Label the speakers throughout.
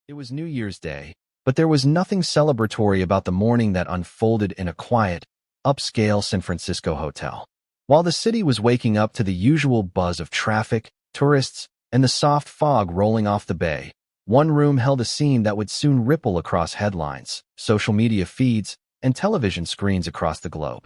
Speaker 1: It was New Year's Day, but there was nothing celebratory about the morning that unfolded in a quiet, upscale San Francisco hotel. While the city was waking up to the usual buzz of traffic, tourists, and the soft fog rolling off the bay, one room held a scene that would soon ripple across headlines, social media feeds, and television screens across the globe.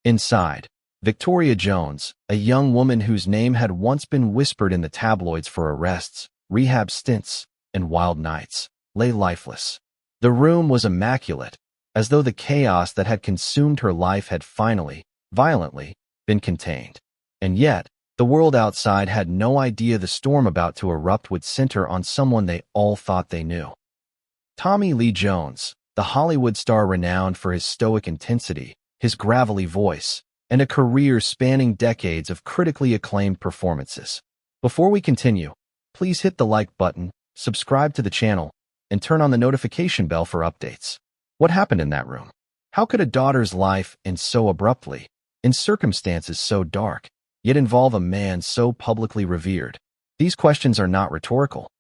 Speaker 1: Inside, Victoria Jones, a young woman whose name had once been whispered in the tabloids for arrests, rehab stints, and wild nights, lay lifeless. The room was immaculate, as though the chaos that had consumed her life had finally, violently, been contained. And yet, the world outside had no idea the storm about to erupt would center on someone they all thought they knew. Tommy Lee Jones, the Hollywood star renowned for his stoic intensity, his gravelly voice, and a career spanning decades of critically acclaimed performances. Before we continue, please hit the like button, subscribe to the channel, and turn on the notification bell for updates. What happened in that room? How could a daughter's life end so abruptly, in circumstances so dark, yet involve a man so publicly revered? These questions are not rhetorical.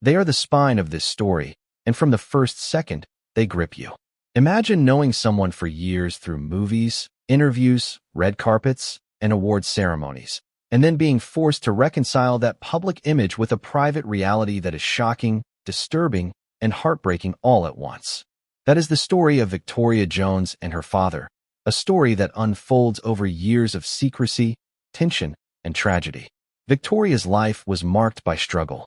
Speaker 1: They are the spine of this story, and from the first second, they grip you. Imagine knowing someone for years through movies, interviews, red carpets, and award ceremonies, and then being forced to reconcile that public image with a private reality that is shocking, disturbing, and heartbreaking all at once. That is the story of Victoria Jones and her father, a story that unfolds over years of secrecy, tension, and tragedy. Victoria's life was marked by struggle.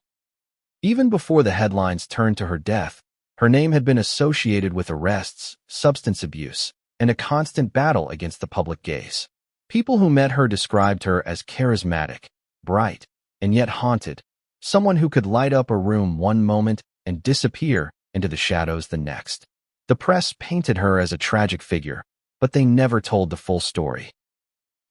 Speaker 1: Even before the headlines turned to her death, her name had been associated with arrests, substance abuse, and a constant battle against the public gaze. People who met her described her as charismatic, bright, and yet haunted, someone who could light up a room one moment and disappear into the shadows the next. The press painted her as a tragic figure, but they never told the full story.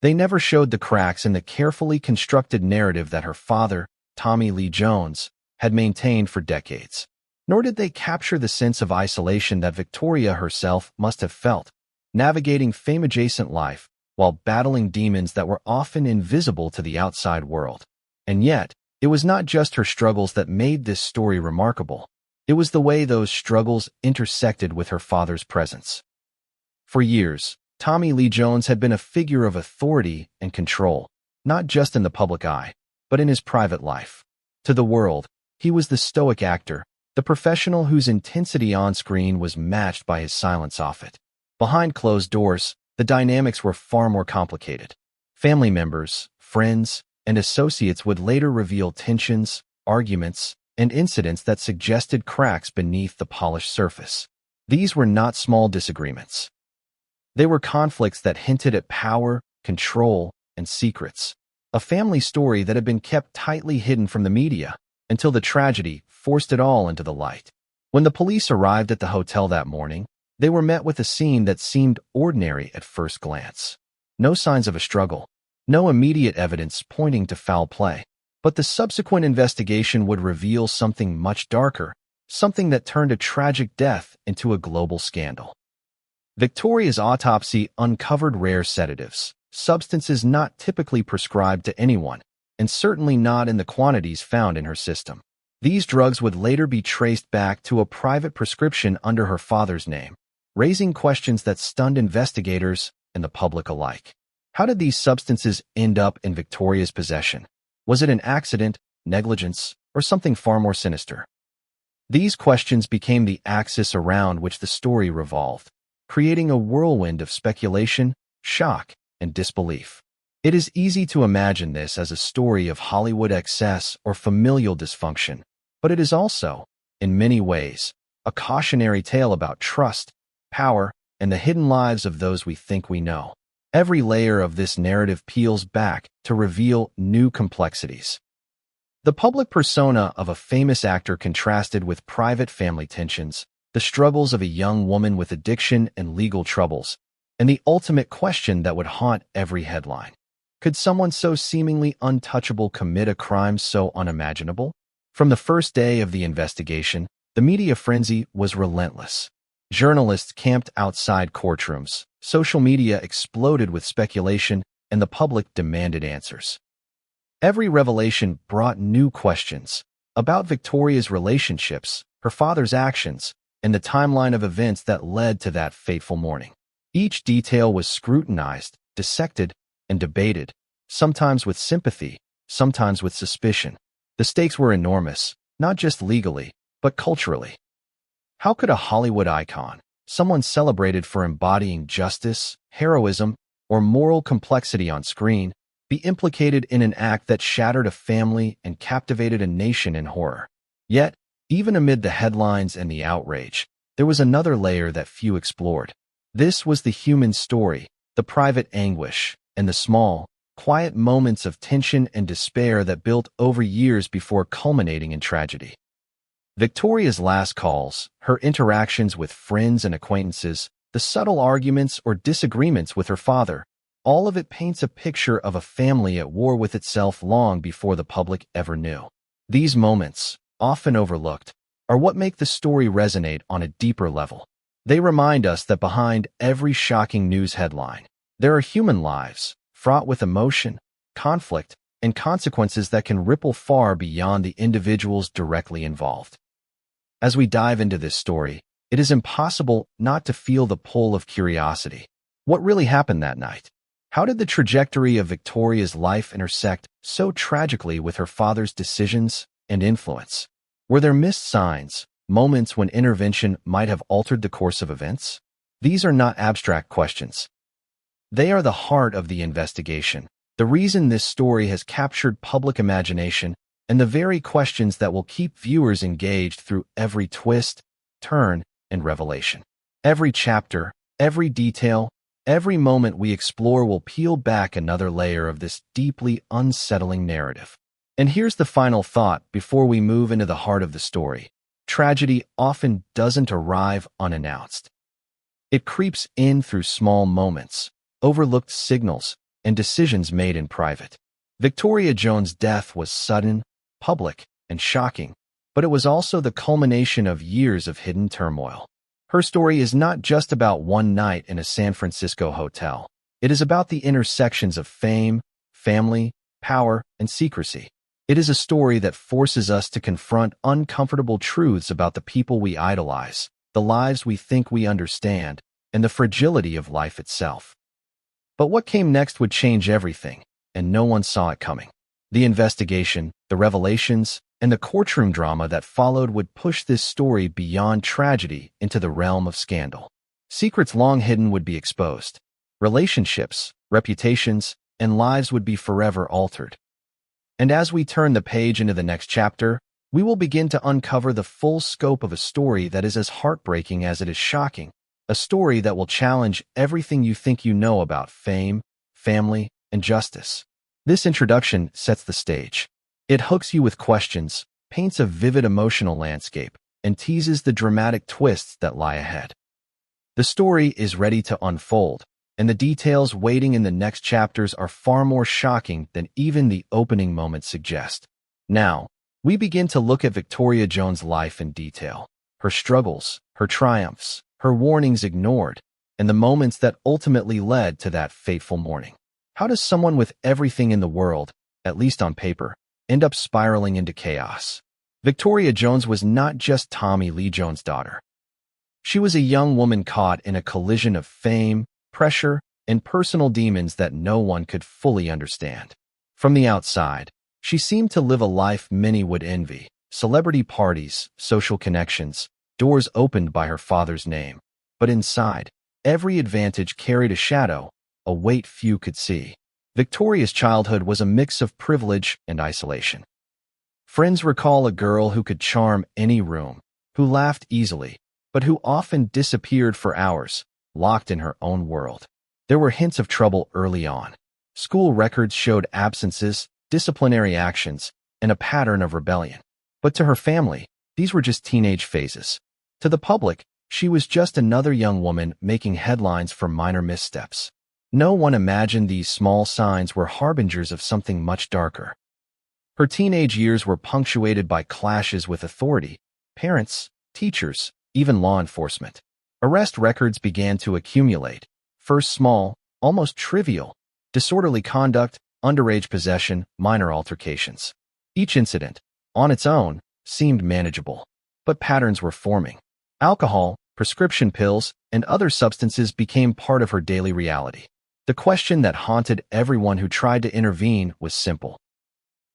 Speaker 1: They never showed the cracks in the carefully constructed narrative that her father, Tommy Lee Jones, had maintained for decades. Nor did they capture the sense of isolation that Victoria herself must have felt, navigating fame-adjacent life while battling demons that were often invisible to the outside world. And yet, it was not just her struggles that made this story remarkable. It was the way those struggles intersected with her father's presence. For years, Tommy Lee Jones had been a figure of authority and control, not just in the public eye, but in his private life. To the world, he was the stoic actor, the professional whose intensity on screen was matched by his silence off it. Behind closed doors, the dynamics were far more complicated. Family members, friends, and associates would later reveal tensions, arguments, and incidents that suggested cracks beneath the polished surface. These were not small disagreements. They were conflicts that hinted at power, control, and secrets. A family story that had been kept tightly hidden from the media until the tragedy forced it all into the light. When the police arrived at the hotel that morning, they were met with a scene that seemed ordinary at first glance. No signs of a struggle, no immediate evidence pointing to foul play. But the subsequent investigation would reveal something much darker, something that turned a tragic death into a global scandal. Victoria's autopsy uncovered rare sedatives, substances not typically prescribed to anyone, and certainly not in the quantities found in her system. These drugs would later be traced back to a private prescription under her father's name, raising questions that stunned investigators and the public alike. How did these substances end up in Victoria's possession? Was it an accident, negligence, or something far more sinister? These questions became the axis around which the story revolved, creating a whirlwind of speculation, shock, and disbelief. It is easy to imagine this as a story of Hollywood excess or familial dysfunction, but it is also, in many ways, a cautionary tale about trust, power, and the hidden lives of those we think we know. Every layer of this narrative peels back to reveal new complexities. The public persona of a famous actor contrasted with private family tensions, the struggles of a young woman with addiction and legal troubles, and the ultimate question that would haunt every headline. Could someone so seemingly untouchable commit a crime so unimaginable? From the first day of the investigation, the media frenzy was relentless. Journalists camped outside courtrooms, social media exploded with speculation, and the public demanded answers. Every revelation brought new questions, about Victoria's relationships, her father's actions, and the timeline of events that led to that fateful morning. Each detail was scrutinized, dissected, and debated, sometimes with sympathy, sometimes with suspicion. The stakes were enormous, not just legally, but culturally. How could a Hollywood icon, someone celebrated for embodying justice, heroism, or moral complexity on screen, be implicated in an act that shattered a family and captivated a nation in horror? Yet, even amid the headlines and the outrage, there was another layer that few explored. This was the human story, the private anguish, and the small, quiet moments of tension and despair that built over years before culminating in tragedy. Victoria's last calls, her interactions with friends and acquaintances, the subtle arguments or disagreements with her father, all of it paints a picture of a family at war with itself long before the public ever knew. These moments, often overlooked, are what make the story resonate on a deeper level. They remind us that behind every shocking news headline, there are human lives, fraught with emotion, conflict, and consequences that can ripple far beyond the individuals directly involved. As we dive into this story, it is impossible not to feel the pull of curiosity. What really happened that night? How did the trajectory of Victoria's life intersect so tragically with her father's decisions and influence? Were there missed signs, moments when intervention might have altered the course of events? These are not abstract questions. They are the heart of the investigation, the reason this story has captured public imagination, and the very questions that will keep viewers engaged through every twist, turn, and revelation. Every chapter, every detail, every moment we explore will peel back another layer of this deeply unsettling narrative. And here's the final thought before we move into the heart of the story. Tragedy often doesn't arrive unannounced. It creeps in through small moments, overlooked signals, and decisions made in private. Victoria Jones' death was sudden, public, and shocking, but it was also the culmination of years of hidden turmoil. Her story is not just about one night in a San Francisco hotel. It is about the intersections of fame, family, power, and secrecy. It is a story that forces us to confront uncomfortable truths about the people we idolize, the lives we think we understand, and the fragility of life itself. But what came next would change everything, and no one saw it coming. The investigation, the revelations, and the courtroom drama that followed would push this story beyond tragedy into the realm of scandal. Secrets long hidden would be exposed. Relationships, reputations, and lives would be forever altered. And as we turn the page into the next chapter, we will begin to uncover the full scope of a story that is as heartbreaking as it is shocking, a story that will challenge everything you think you know about fame, family, and justice. This introduction sets the stage. It hooks you with questions, paints a vivid emotional landscape, and teases the dramatic twists that lie ahead. The story is ready to unfold, and the details waiting in the next chapters are far more shocking than even the opening moments suggest. Now, we begin to look at Victoria Jones' life in detail, her struggles, her triumphs, her warnings ignored, and the moments that ultimately led to that fateful morning. How does someone with everything in the world, at least on paper, end up spiraling into chaos? Victoria Jones was not just Tommy Lee Jones' daughter. She was a young woman caught in a collision of fame, pressure, and personal demons that no one could fully understand. From the outside, she seemed to live a life many would envy: celebrity parties, social connections, doors opened by her father's name. But inside, every advantage carried a shadow, a weight few could see. Victoria's childhood was a mix of privilege and isolation. Friends recall a girl who could charm any room, who laughed easily, but who often disappeared for hours, locked in her own world. There were hints of trouble early on. School records showed absences, disciplinary actions, and a pattern of rebellion. But to her family, these were just teenage phases. To the public, she was just another young woman making headlines for minor missteps. No one imagined these small signs were harbingers of something much darker. Her teenage years were punctuated by clashes with authority, parents, teachers, even law enforcement. Arrest records began to accumulate, first small, almost trivial: disorderly conduct, underage possession, minor altercations. Each incident, on its own, seemed manageable. But patterns were forming. Alcohol, prescription pills, and other substances became part of her daily reality. The question that haunted everyone who tried to intervene was simple.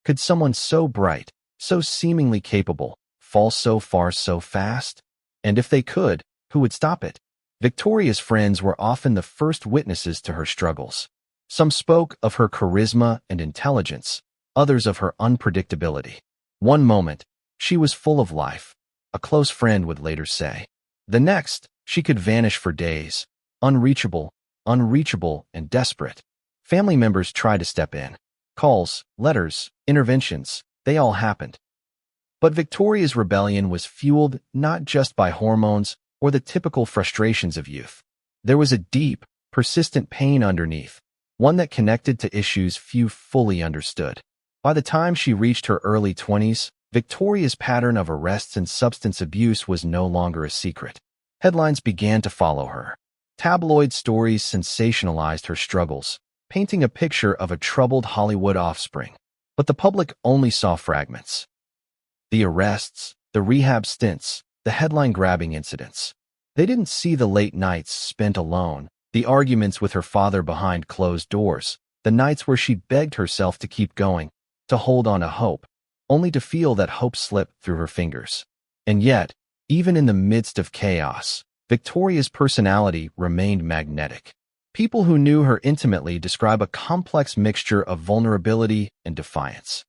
Speaker 1: Could someone so bright, so seemingly capable, fall so far so fast? And if they could, who would stop it? Victoria's friends were often the first witnesses to her struggles. Some spoke of her charisma and intelligence, others of her unpredictability. One moment, she was full of life, a close friend would later say. The next, she could vanish for days, unreachable, and desperate. Family members tried to step in. Calls, letters, interventions, they all happened. But Victoria's rebellion was fueled not just by hormones or the typical frustrations of youth. There was a deep, persistent pain underneath, one that connected to issues few fully understood. By the time she reached her early 20s, Victoria's pattern of arrests and substance abuse was no longer a secret. Headlines began to follow her. Tabloid stories sensationalized her struggles, painting a picture of a troubled Hollywood offspring. But the public only saw fragments. The arrests, the rehab stints, the headline-grabbing incidents. They didn't see the late nights spent alone, the arguments with her father behind closed doors, the nights where she begged herself to keep going, to hold on to hope, only to feel that hope slip through her fingers. And yet, even in the midst of chaos, Victoria's personality remained magnetic. People who knew her intimately describe a complex mixture of vulnerability and defiance.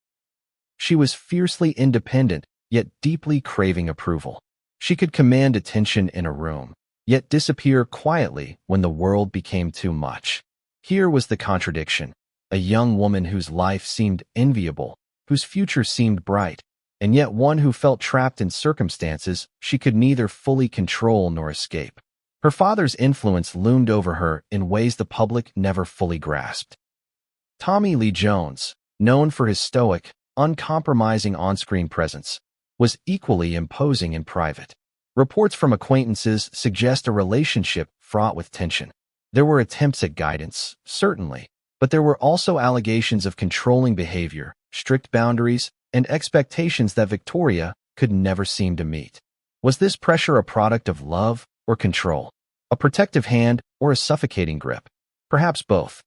Speaker 1: She was fiercely independent, yet deeply craving approval. She could command attention in a room, yet disappear quietly when the world became too much. Here was the contradiction: a young woman whose life seemed enviable, whose future seemed bright, and yet one who felt trapped in circumstances she could neither fully control nor escape. Her father's influence loomed over her in ways the public never fully grasped. Tommy Lee Jones, known for his stoic, uncompromising on-screen presence, was equally imposing in private. Reports from acquaintances suggest a relationship fraught with tension. There were attempts at guidance, certainly, but there were also allegations of controlling behavior, strict boundaries, and expectations that Victoria could never seem to meet. Was this pressure a product of love or control? A protective hand or a suffocating grip? Perhaps both.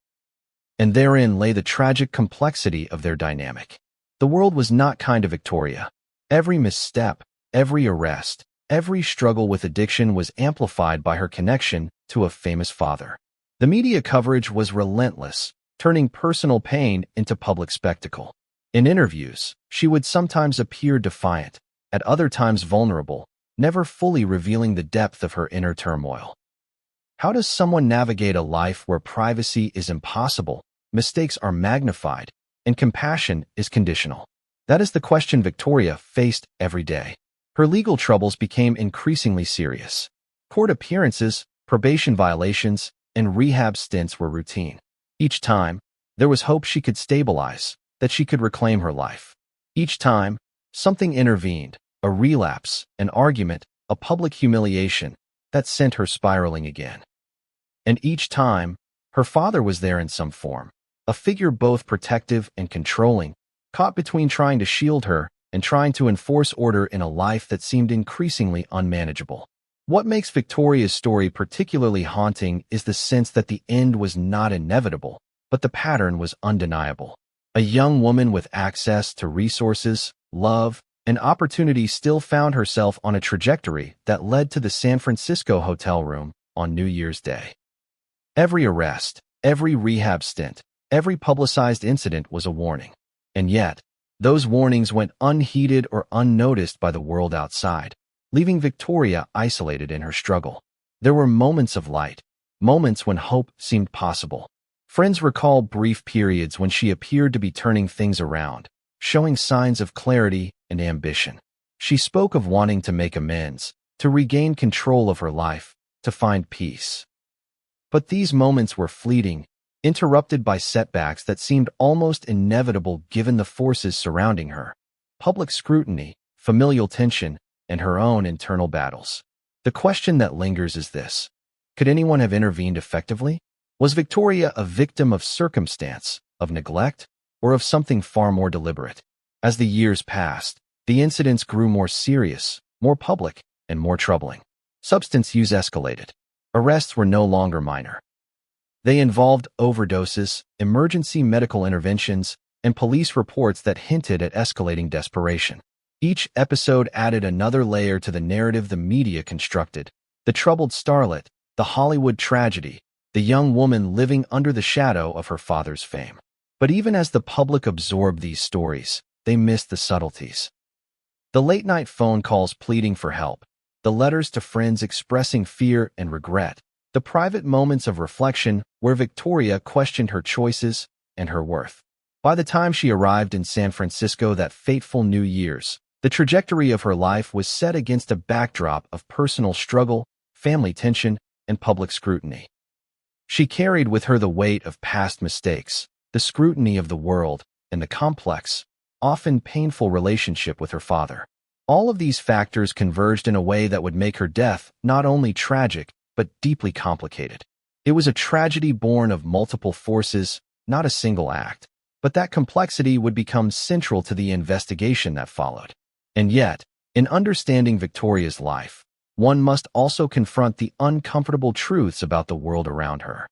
Speaker 1: And therein lay the tragic complexity of their dynamic. The world was not kind to Victoria. Every misstep, every arrest, every struggle with addiction was amplified by her connection to a famous father. The media coverage was relentless, turning personal pain into public spectacle. In interviews, she would sometimes appear defiant, at other times vulnerable, never fully revealing the depth of her inner turmoil. How does someone navigate a life where privacy is impossible, mistakes are magnified, and compassion is conditional? That is the question Victoria faced every day. Her legal troubles became increasingly serious. Court appearances, probation violations, and rehab stints were routine. Each time, there was hope she could stabilize, that she could reclaim her life. Each time, something intervened, a relapse, an argument, a public humiliation that sent her spiraling again. And each time, her father was there in some form, a figure both protective and controlling, caught between trying to shield her and trying to enforce order in a life that seemed increasingly unmanageable. What makes Victoria's story particularly haunting is the sense that the end was not inevitable, but the pattern was undeniable. A young woman with access to resources, love, and opportunity still found herself on a trajectory that led to the San Francisco hotel room on New Year's Day. Every arrest, every rehab stint, every publicized incident was a warning. And yet, those warnings went unheeded or unnoticed by the world outside, leaving Victoria isolated in her struggle. There were moments of light, moments when hope seemed possible. Friends recall brief periods when she appeared to be turning things around, showing signs of clarity and ambition. She spoke of wanting to make amends, to regain control of her life, to find peace. But these moments were fleeting, interrupted by setbacks that seemed almost inevitable given the forces surrounding her: public scrutiny, familial tension, and her own internal battles. The question that lingers is this: could anyone have intervened effectively? Was Victoria a victim of circumstance, of neglect, or of something far more deliberate? As the years passed, the incidents grew more serious, more public, and more troubling. Substance use escalated. Arrests were no longer minor. They involved overdoses, emergency medical interventions, and police reports that hinted at escalating desperation. Each episode added another layer to the narrative the media constructed. The troubled starlet, the Hollywood tragedy, the young woman living under the shadow of her father's fame. But even as the public absorbed these stories, they missed the subtleties. The late-night phone calls pleading for help, the letters to friends expressing fear and regret, the private moments of reflection where Victoria questioned her choices and her worth. By the time she arrived in San Francisco that fateful New Year's, the trajectory of her life was set against a backdrop of personal struggle, family tension, and public scrutiny. She carried with her the weight of past mistakes, the scrutiny of the world, and the complex, often painful relationship with her father. All of these factors converged in a way that would make her death not only tragic, but deeply complicated. It was a tragedy born of multiple forces, not a single act. But that complexity would become central to the investigation that followed. And yet, in understanding Victoria's life, one must also confront the uncomfortable truths about the world around her.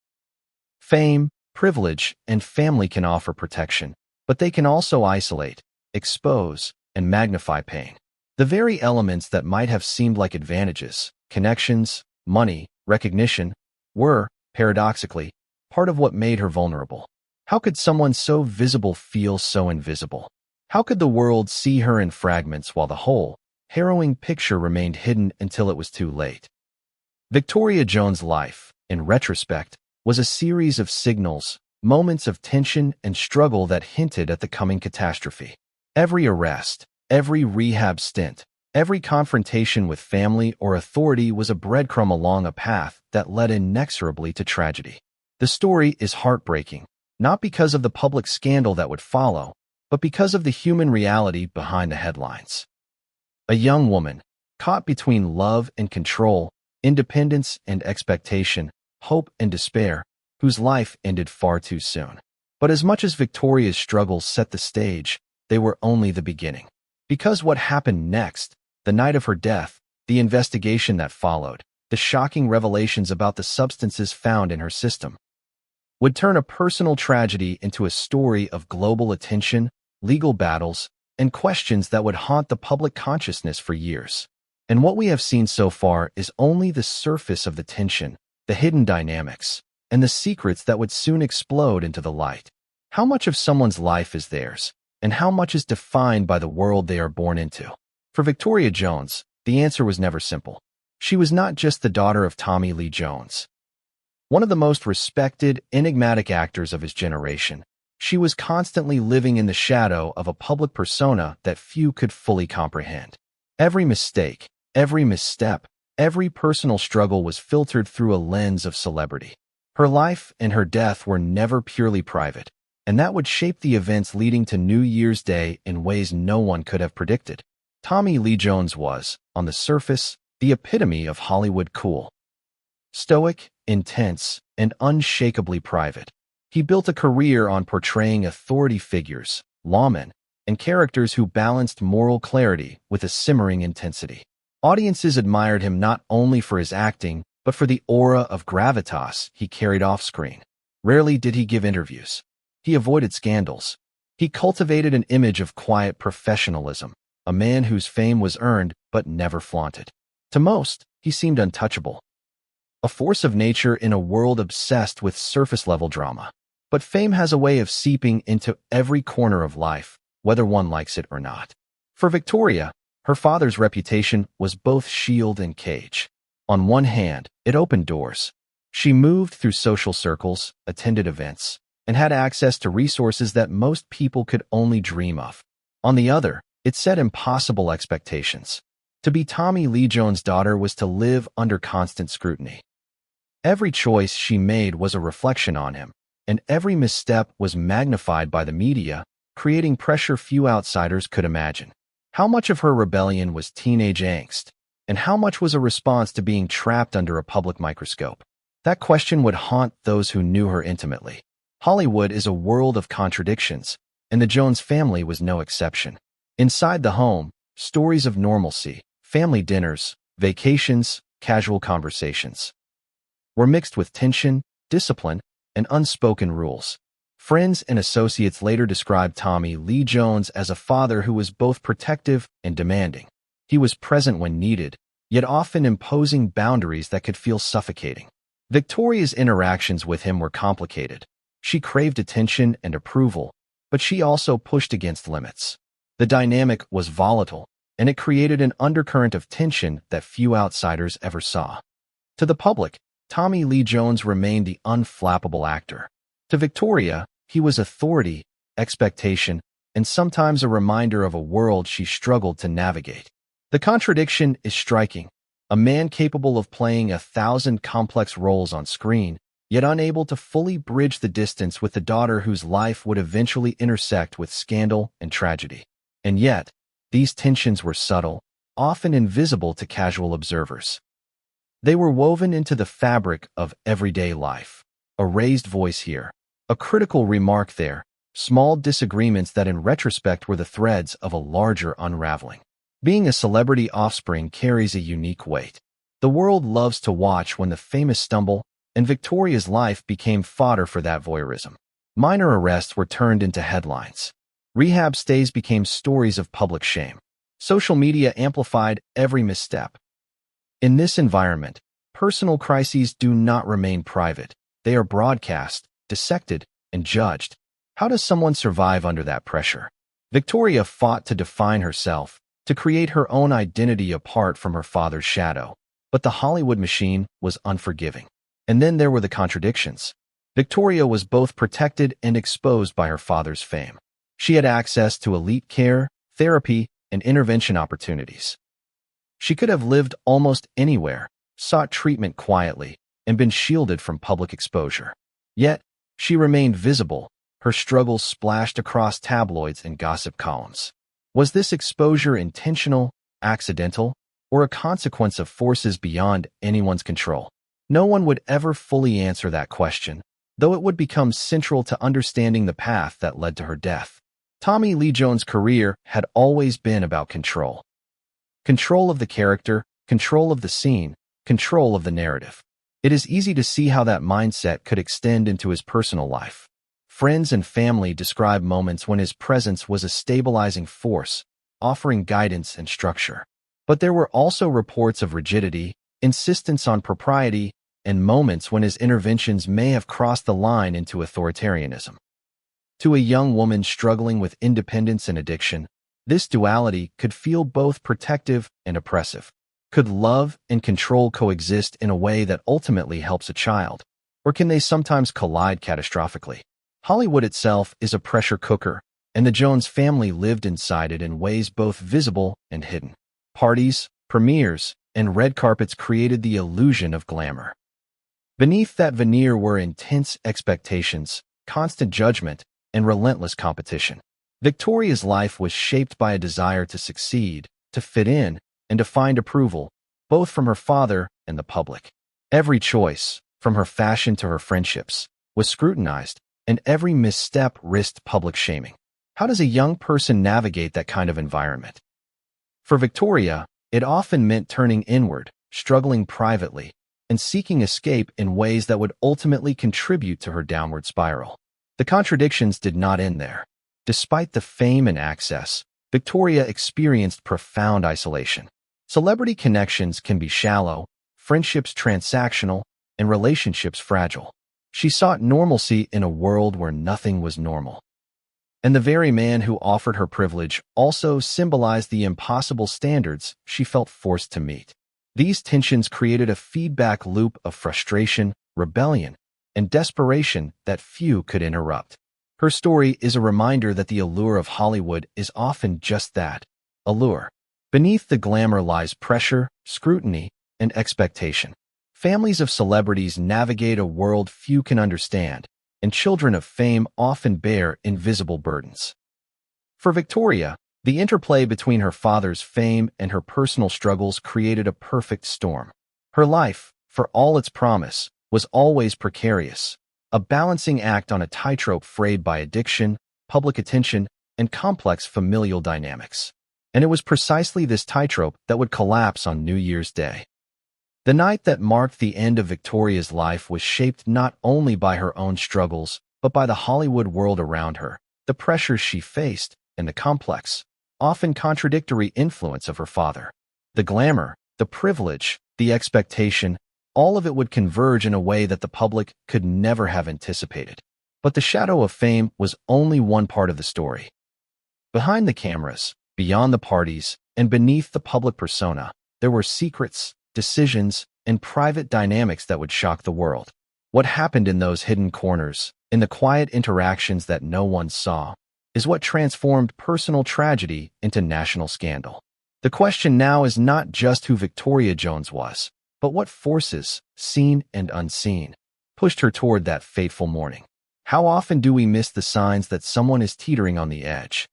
Speaker 1: Fame, privilege, and family can offer protection, but they can also isolate, expose, and magnify pain. The very elements that might have seemed like advantages, connections, money, recognition, were, paradoxically, part of what made her vulnerable. How could someone so visible feel so invisible? How could the world see her in fragments while the whole, harrowing picture remained hidden until it was too late? Victoria Jones' life, in retrospect, was a series of signals, moments of tension and struggle that hinted at the coming catastrophe. Every arrest, every rehab stint, every confrontation with family or authority was a breadcrumb along a path that led inexorably to tragedy. The story is heartbreaking, not because of the public scandal that would follow, but because of the human reality behind the headlines. A young woman, caught between love and control, independence and expectation, hope and despair, whose life ended far too soon. But as much as Victoria's struggles set the stage, they were only the beginning. Because what happened next, the night of her death, the investigation that followed, the shocking revelations about the substances found in her system, would turn a personal tragedy into a story of global attention, legal battles, and questions that would haunt the public consciousness for years. And what we have seen so far is only the surface of the tension, the hidden dynamics, and the secrets that would soon explode into the light. How much of someone's life is theirs, and how much is defined by the world they are born into? For Victoria Jones, the answer was never simple. She was not just the daughter of Tommy Lee Jones, one of the most respected, enigmatic actors of his generation. She was constantly living in the shadow of a public persona that few could fully comprehend. Every mistake, every misstep, every personal struggle was filtered through a lens of celebrity. Her life and her death were never purely private, and that would shape the events leading to New Year's Day in ways no one could have predicted. Tommy Lee Jones was, on the surface, the epitome of Hollywood cool. Stoic, intense, and unshakably private. He built a career on portraying authority figures, lawmen, and characters who balanced moral clarity with a simmering intensity. Audiences admired him not only for his acting, but for the aura of gravitas he carried off-screen. Rarely did he give interviews. He avoided scandals. He cultivated an image of quiet professionalism, a man whose fame was earned but never flaunted. To most, he seemed untouchable, a force of nature in a world obsessed with surface-level drama. But fame has a way of seeping into every corner of life, whether one likes it or not. For Victoria, her father's reputation was both shield and cage. On one hand, it opened doors. She moved through social circles, attended events, and had access to resources that most people could only dream of. On the other, it set impossible expectations. To be Tommy Lee Jones' daughter was to live under constant scrutiny. Every choice she made was a reflection on him, and every misstep was magnified by the media, creating pressure few outsiders could imagine. How much of her rebellion was teenage angst, and how much was a response to being trapped under a public microscope? That question would haunt those who knew her intimately. Hollywood is a world of contradictions, and the Jones family was no exception. Inside the home, stories of normalcy, family dinners, vacations, casual conversations were mixed with tension, discipline, and unspoken rules. Friends and associates later described Tommy Lee Jones as a father who was both protective and demanding. He was present when needed, yet often imposing boundaries that could feel suffocating. Victoria's interactions with him were complicated. She craved attention and approval, but she also pushed against limits. The dynamic was volatile, and it created an undercurrent of tension that few outsiders ever saw. To the public, Tommy Lee Jones remained the unflappable actor. To Victoria, he was authority, expectation, and sometimes a reminder of a world she struggled to navigate. The contradiction is striking. A man capable of playing 1,000 complex roles on screen, yet unable to fully bridge the distance with the daughter whose life would eventually intersect with scandal and tragedy. And yet, these tensions were subtle, often invisible to casual observers. They were woven into the fabric of everyday life. A raised voice here, a critical remark there, small disagreements that in retrospect were the threads of a larger unraveling. Being a celebrity offspring carries a unique weight. The world loves to watch when the famous stumble, and Victoria's life became fodder for that voyeurism. Minor arrests were turned into headlines. Rehab stays became stories of public shame. Social media amplified every misstep. In this environment, personal crises do not remain private. They are broadcast, dissected, and judged. How does someone survive under that pressure? Victoria fought to define herself, to create her own identity apart from her father's shadow. But the Hollywood machine was unforgiving. And then there were the contradictions. Victoria was both protected and exposed by her father's fame. She had access to elite care, therapy, and intervention opportunities. She could have lived almost anywhere, sought treatment quietly, and been shielded from public exposure. Yet, she remained visible, her struggles splashed across tabloids and gossip columns. Was this exposure intentional, accidental, or a consequence of forces beyond anyone's control? No one would ever fully answer that question, though it would become central to understanding the path that led to her death. Tommy Lee Jones' career had always been about control. Control of the character, control of the scene, control of the narrative. It is easy to see how that mindset could extend into his personal life. Friends and family describe moments when his presence was a stabilizing force, offering guidance and structure. But there were also reports of rigidity, insistence on propriety, and moments when his interventions may have crossed the line into authoritarianism. To a young woman struggling with independence and addiction, this duality could feel both protective and oppressive. Could love and control coexist in a way that ultimately helps a child? Or can they sometimes collide catastrophically? Hollywood itself is a pressure cooker, and the Jones family lived inside it in ways both visible and hidden. Parties, premieres, and red carpets created the illusion of glamour. Beneath that veneer were intense expectations, constant judgment, and relentless competition. Victoria's life was shaped by a desire to succeed, to fit in, and to find approval, both from her father and the public. Every choice, from her fashion to her friendships, was scrutinized, and every misstep risked public shaming. How does a young person navigate that kind of environment? For Victoria, it often meant turning inward, struggling privately, and seeking escape in ways that would ultimately contribute to her downward spiral. The contradictions did not end there. Despite the fame and access, Victoria experienced profound isolation. Celebrity connections can be shallow, friendships transactional, and relationships fragile. She sought normalcy in a world where nothing was normal. And the very man who offered her privilege also symbolized the impossible standards she felt forced to meet. These tensions created a feedback loop of frustration, rebellion, and desperation that few could interrupt. Her story is a reminder that the allure of Hollywood is often just that, a lure. Beneath the glamour lies pressure, scrutiny, and expectation. Families of celebrities navigate a world few can understand, and children of fame often bear invisible burdens. For Victoria, the interplay between her father's fame and her personal struggles created a perfect storm. Her life, for all its promise, was always precarious, a balancing act on a tightrope frayed by addiction, public attention, and complex familial dynamics. And it was precisely this tightrope that would collapse on New Year's Day. The night that marked the end of Victoria's life was shaped not only by her own struggles, but by the Hollywood world around her, the pressures she faced, and the complex, often contradictory influence of her father. The glamour, the privilege, the expectation, all of it would converge in a way that the public could never have anticipated. But the shadow of fame was only one part of the story. Behind the cameras, beyond the parties, and beneath the public persona, there were secrets, decisions, and private dynamics that would shock the world. What happened in those hidden corners, in the quiet interactions that no one saw, is what transformed personal tragedy into national scandal. The question now is not just who Victoria Jones was, but what forces, seen and unseen, pushed her toward that fateful morning. How often do we miss the signs that someone is teetering on the edge?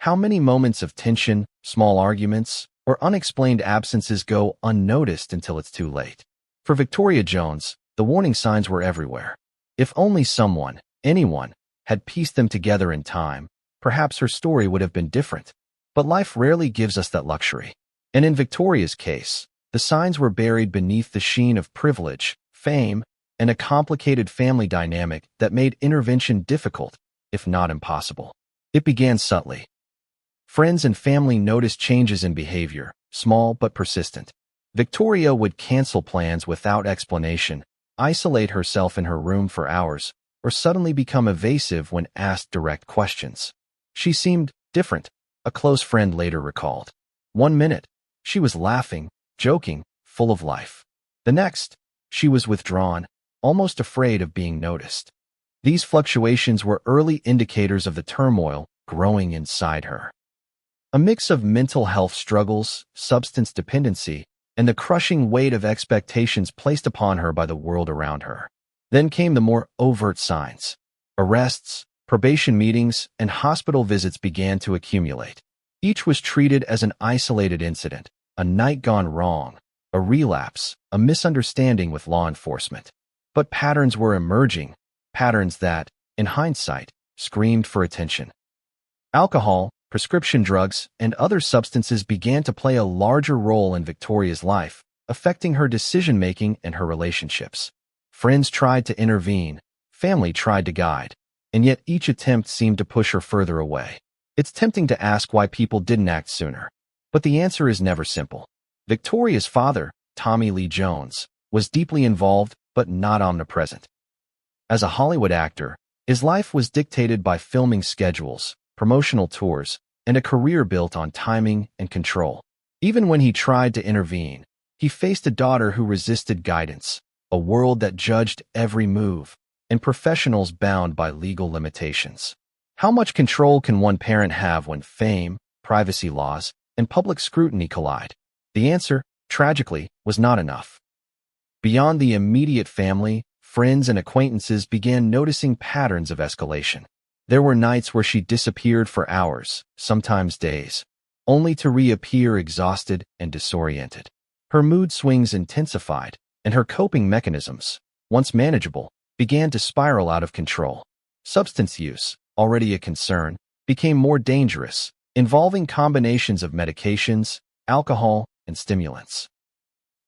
Speaker 1: How many moments of tension, small arguments, or unexplained absences go unnoticed until it's too late? For Victoria Jones, the warning signs were everywhere. If only someone, anyone, had pieced them together in time, perhaps her story would have been different. But life rarely gives us that luxury. And in Victoria's case, the signs were buried beneath the sheen of privilege, fame, and a complicated family dynamic that made intervention difficult, if not impossible. It began subtly. Friends and family noticed changes in behavior, small but persistent. Victoria would cancel plans without explanation, isolate herself in her room for hours, or suddenly become evasive when asked direct questions. She seemed different, a close friend later recalled. One minute, she was laughing, joking, full of life. The next, she was withdrawn, almost afraid of being noticed. These fluctuations were early indicators of the turmoil growing inside her. A mix of mental health struggles, substance dependency, and the crushing weight of expectations placed upon her by the world around her. Then came the more overt signs. Arrests, probation meetings, and hospital visits began to accumulate. Each was treated as an isolated incident, a night gone wrong, a relapse, a misunderstanding with law enforcement. But patterns were emerging, patterns that, in hindsight, screamed for attention. Alcohol, prescription drugs, and other substances began to play a larger role in Victoria's life, affecting her decision-making and her relationships. Friends tried to intervene, family tried to guide, and yet each attempt seemed to push her further away. It's tempting to ask why people didn't act sooner, but the answer is never simple. Victoria's father, Tommy Lee Jones, was deeply involved but not omnipresent. As a Hollywood actor, his life was dictated by filming schedules, promotional tours, and a career built on timing and control. Even when he tried to intervene, he faced a daughter who resisted guidance, a world that judged every move, and professionals bound by legal limitations. How much control can one parent have when fame, privacy laws, and public scrutiny collide? The answer, tragically, was not enough. Beyond the immediate family, friends and acquaintances began noticing patterns of escalation. There were nights where she disappeared for hours, sometimes days, only to reappear exhausted and disoriented. Her mood swings intensified, and her coping mechanisms, once manageable, began to spiral out of control. Substance use, already a concern, became more dangerous, involving combinations of medications, alcohol, and stimulants.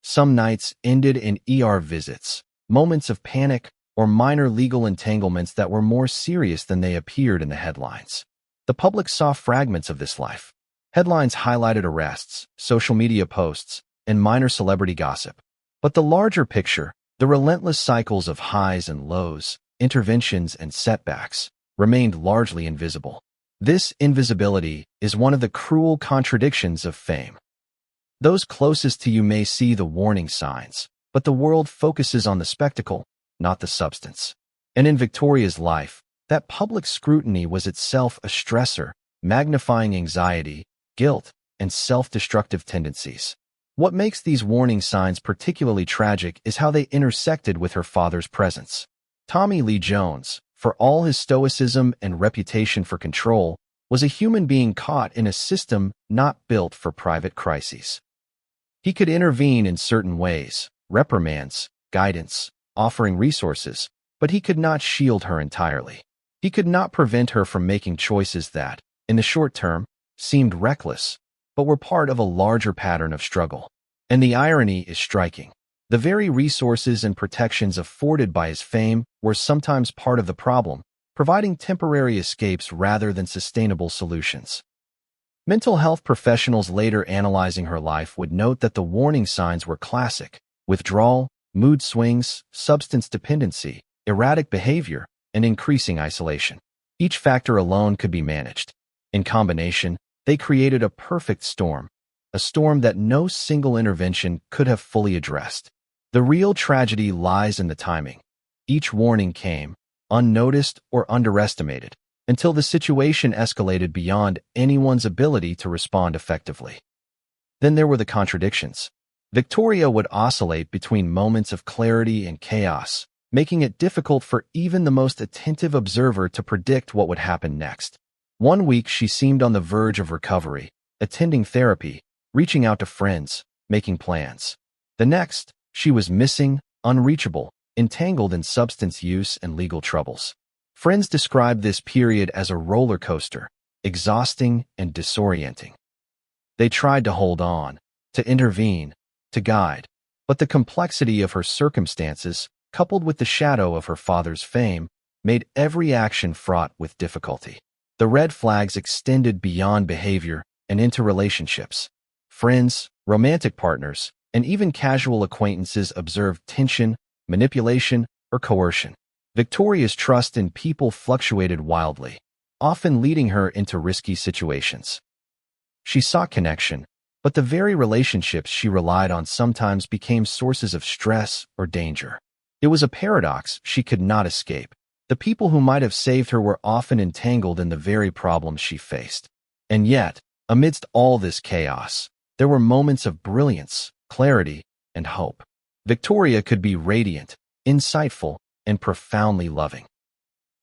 Speaker 1: Some nights ended in ER visits, moments of panic, or minor legal entanglements that were more serious than they appeared in the headlines. The public saw fragments of this life. Headlines highlighted arrests, social media posts, and minor celebrity gossip. But the larger picture, the relentless cycles of highs and lows, interventions and setbacks, remained largely invisible. This invisibility is one of the cruel contradictions of fame. Those closest to you may see the warning signs, but the world focuses on the spectacle, not the substance. And in Victoria's life, that public scrutiny was itself a stressor, magnifying anxiety, guilt, and self-destructive tendencies. What makes these warning signs particularly tragic is how they intersected with her father's presence. Tommy Lee Jones, for all his stoicism and reputation for control, was a human being caught in a system not built for private crises. He could intervene in certain ways, reprimands, guidance, offering resources, but he could not shield her entirely. He could not prevent her from making choices that, in the short term, seemed reckless, but were part of a larger pattern of struggle. And the irony is striking. The very resources and protections afforded by his fame were sometimes part of the problem, providing temporary escapes rather than sustainable solutions. Mental health professionals later analyzing her life would note that the warning signs were classic: withdrawal, mood swings, substance dependency, erratic behavior, and increasing isolation. Each factor alone could be managed. In combination, they created a perfect storm, a storm that no single intervention could have fully addressed. The real tragedy lies in the timing. Each warning came, unnoticed or underestimated, until the situation escalated beyond anyone's ability to respond effectively. Then there were the contradictions. Victoria would oscillate between moments of clarity and chaos, making it difficult for even the most attentive observer to predict what would happen next. One week she seemed on the verge of recovery, attending therapy, reaching out to friends, making plans. The next, she was missing, unreachable, entangled in substance use and legal troubles. Friends described this period as a roller coaster, exhausting and disorienting. They tried to hold on, to intervene, to guide, but the complexity of her circumstances, coupled with the shadow of her father's fame, made every action fraught with difficulty. The red flags extended beyond behavior and into relationships. Friends, romantic partners, and even casual acquaintances observed tension, manipulation, or coercion. Victoria's trust in people fluctuated wildly, often leading her into risky situations. She sought connection, but the very relationships she relied on sometimes became sources of stress or danger. It was a paradox she could not escape. The people who might have saved her were often entangled in the very problems she faced. And yet, amidst all this chaos, there were moments of brilliance, clarity, and hope. Victoria could be radiant, insightful, and profoundly loving.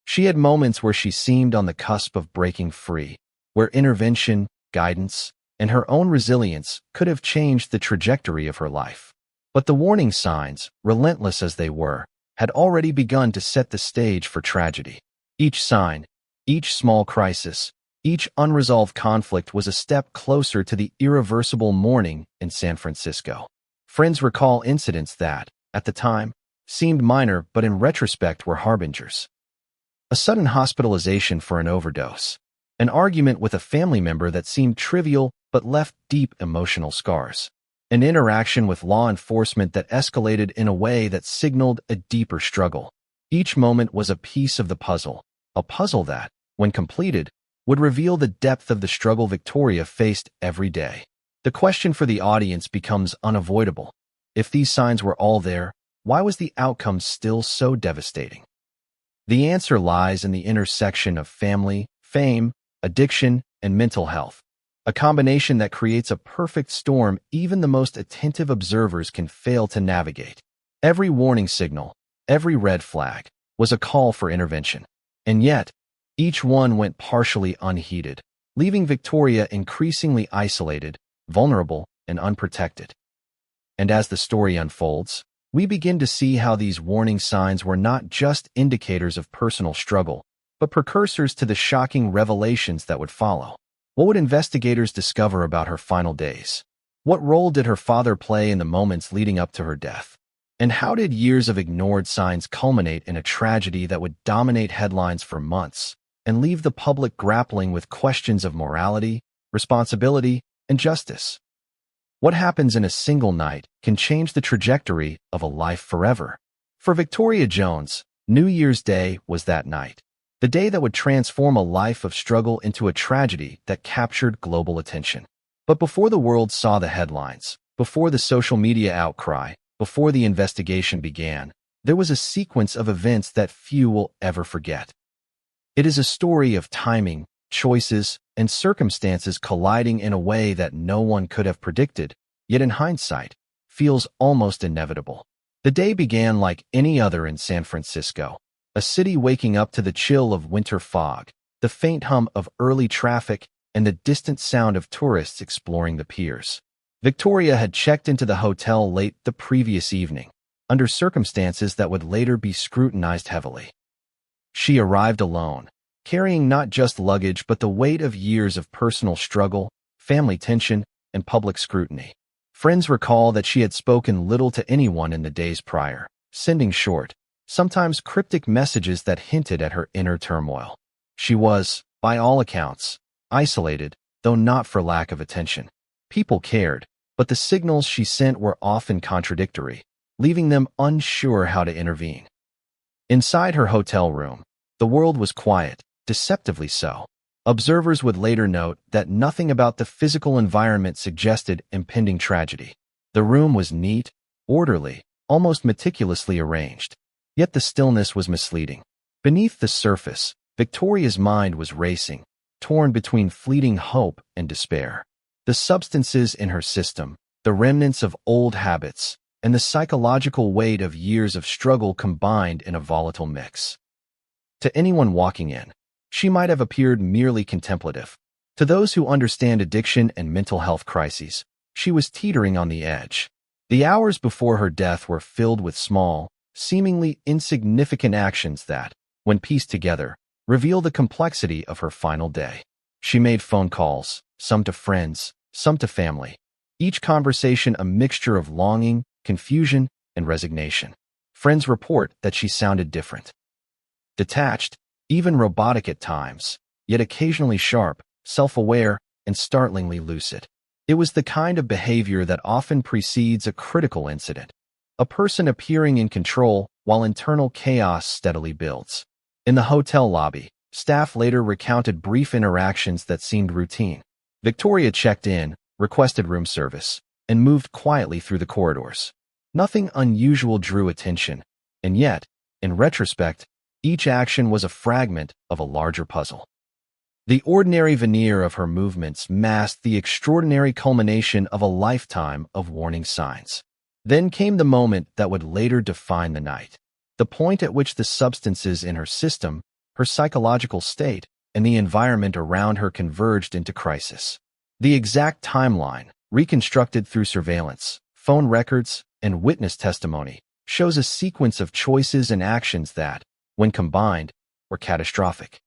Speaker 1: She had moments where she seemed on the cusp of breaking free, where intervention, guidance, and her own resilience could have changed the trajectory of her life. But the warning signs, relentless as they were, had already begun to set the stage for tragedy. Each sign, each small crisis, each unresolved conflict was a step closer to the irreversible morning in San Francisco. Friends recall incidents that, at the time, seemed minor but in retrospect were harbingers. A sudden hospitalization for an overdose, an argument with a family member that seemed trivial but left deep emotional scars, an interaction with law enforcement that escalated in a way that signaled a deeper struggle. Each moment was a piece of the puzzle, a puzzle that, when completed, would reveal the depth of the struggle Victoria faced every day. The question for the audience becomes unavoidable. If these signs were all there, why was the outcome still so devastating? The answer lies in the intersection of family, fame, addiction, and mental health, a combination that creates a perfect storm even the most attentive observers can fail to navigate. Every warning signal, every red flag, was a call for intervention. And yet, each one went partially unheeded, leaving Victoria increasingly isolated, vulnerable, and unprotected. And as the story unfolds, we begin to see how these warning signs were not just indicators of personal struggle, but precursors to the shocking revelations that would follow. What would investigators discover about her final days? What role did her father play in the moments leading up to her death? And how did years of ignored signs culminate in a tragedy that would dominate headlines for months and leave the public grappling with questions of morality, responsibility, and justice? What happens in a single night can change the trajectory of a life forever. For Victoria Jones, New Year's Day was that night, the day that would transform a life of struggle into a tragedy that captured global attention. But before the world saw the headlines, before the social media outcry, before the investigation began, there was a sequence of events that few will ever forget. It is a story of timing, choices, and circumstances colliding in a way that no one could have predicted, yet in hindsight, feels almost inevitable. The day began like any other in San Francisco, a city waking up to the chill of winter fog, the faint hum of early traffic, and the distant sound of tourists exploring the piers. Victoria had checked into the hotel late the previous evening, under circumstances that would later be scrutinized heavily. She arrived alone, carrying not just luggage but the weight of years of personal struggle, family tension, and public scrutiny. Friends recall that she had spoken little to anyone in the days prior, sending short, sometimes cryptic messages that hinted at her inner turmoil. She was, by all accounts, isolated, though not for lack of attention. People cared, but the signals she sent were often contradictory, leaving them unsure how to intervene. Inside her hotel room, the world was quiet, deceptively so. Observers would later note that nothing about the physical environment suggested impending tragedy. The room was neat, orderly, almost meticulously arranged. Yet the stillness was misleading. Beneath the surface, Victoria's mind was racing, torn between fleeting hope and despair. The substances in her system, the remnants of old habits, and the psychological weight of years of struggle combined in a volatile mix. To anyone walking in, she might have appeared merely contemplative. To those who understand addiction and mental health crises, she was teetering on the edge. The hours before her death were filled with small, seemingly insignificant actions that, when pieced together, reveal the complexity of her final day. She made phone calls, some to friends, some to family, each conversation a mixture of longing, confusion, and resignation. Friends report that she sounded different. Detached, even robotic at times, yet occasionally sharp, self-aware, and startlingly lucid. It was the kind of behavior that often precedes a critical incident, a person appearing in control while internal chaos steadily builds. In the hotel lobby, staff later recounted brief interactions that seemed routine. Victoria checked in, requested room service, and moved quietly through the corridors. Nothing unusual drew attention, and yet, in retrospect, each action was a fragment of a larger puzzle. The ordinary veneer of her movements masked the extraordinary culmination of a lifetime of warning signs. Then came the moment that would later define the night, the point at which the substances in her system, her psychological state, and the environment around her converged into crisis. The exact timeline, reconstructed through surveillance, phone records, and witness testimony, shows a sequence of choices and actions that, when combined, were catastrophic.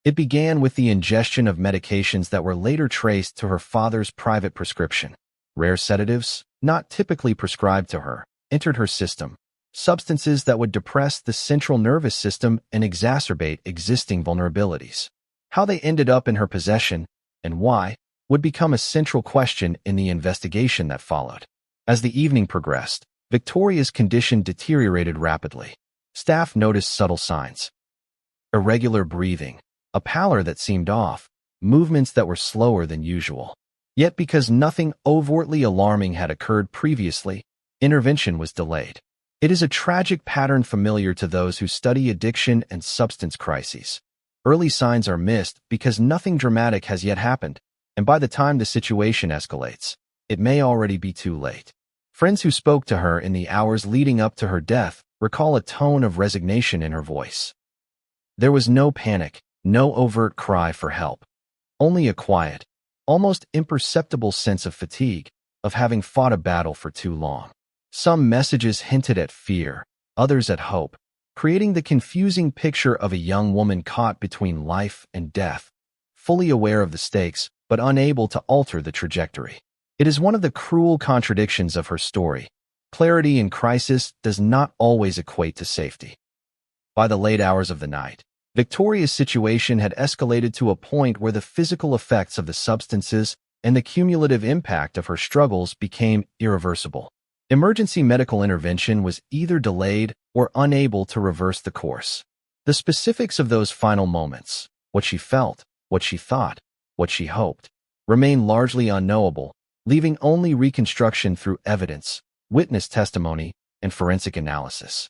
Speaker 1: It began with the ingestion of medications that were later traced to her father's private prescription. Rare sedatives, not typically prescribed to her, entered her system, substances that would depress the central nervous system and exacerbate existing vulnerabilities. How they ended up in her possession, and why, would become a central question in the investigation that followed. As the evening progressed, Victoria's condition deteriorated rapidly. Staff noticed subtle signs. Irregular breathing, a pallor that seemed off, movements that were slower than usual. Yet because nothing overtly alarming had occurred previously, intervention was delayed. It is a tragic pattern familiar to those who study addiction and substance crises. Early signs are missed because nothing dramatic has yet happened, and by the time the situation escalates, it may already be too late. Friends who spoke to her in the hours leading up to her death recall a tone of resignation in her voice. There was no panic, no overt cry for help. Only a quiet, almost imperceptible sense of fatigue, of having fought a battle for too long. Some messages hinted at fear, others at hope, creating the confusing picture of a young woman caught between life and death, fully aware of the stakes, but unable to alter the trajectory. It is one of the cruel contradictions of her story. Clarity in crisis does not always equate to safety. By the late hours of the night, Victoria's situation had escalated to a point where the physical effects of the substances and the cumulative impact of her struggles became irreversible. Emergency medical intervention was either delayed or unable to reverse the course. The specifics of those final moments, what she felt, what she thought, what she hoped, remain largely unknowable, leaving only reconstruction through evidence, witness testimony, and forensic analysis.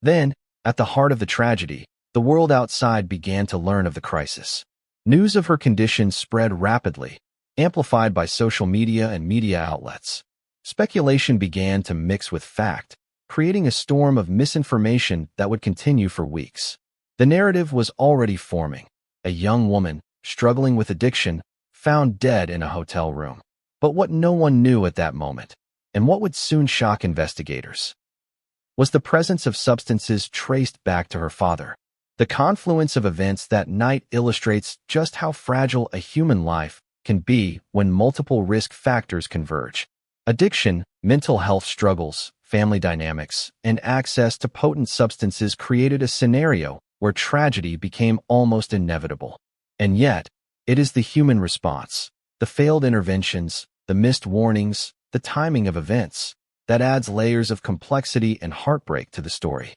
Speaker 1: Then, at the heart of the tragedy, the world outside began to learn of the crisis. News of her condition spread rapidly, amplified by social media and media outlets. Speculation began to mix with fact, creating a storm of misinformation that would continue for weeks. The narrative was already forming. A young woman, struggling with addiction, found dead in a hotel room. But what no one knew at that moment, and what would soon shock investigators, was the presence of substances traced back to her father. The confluence of events that night illustrates just how fragile a human life can be when multiple risk factors converge. Addiction, mental health struggles, family dynamics, and access to potent substances created a scenario where tragedy became almost inevitable. And yet, it is the human response, the failed interventions, the missed warnings, the timing of events, that adds layers of complexity and heartbreak to the story.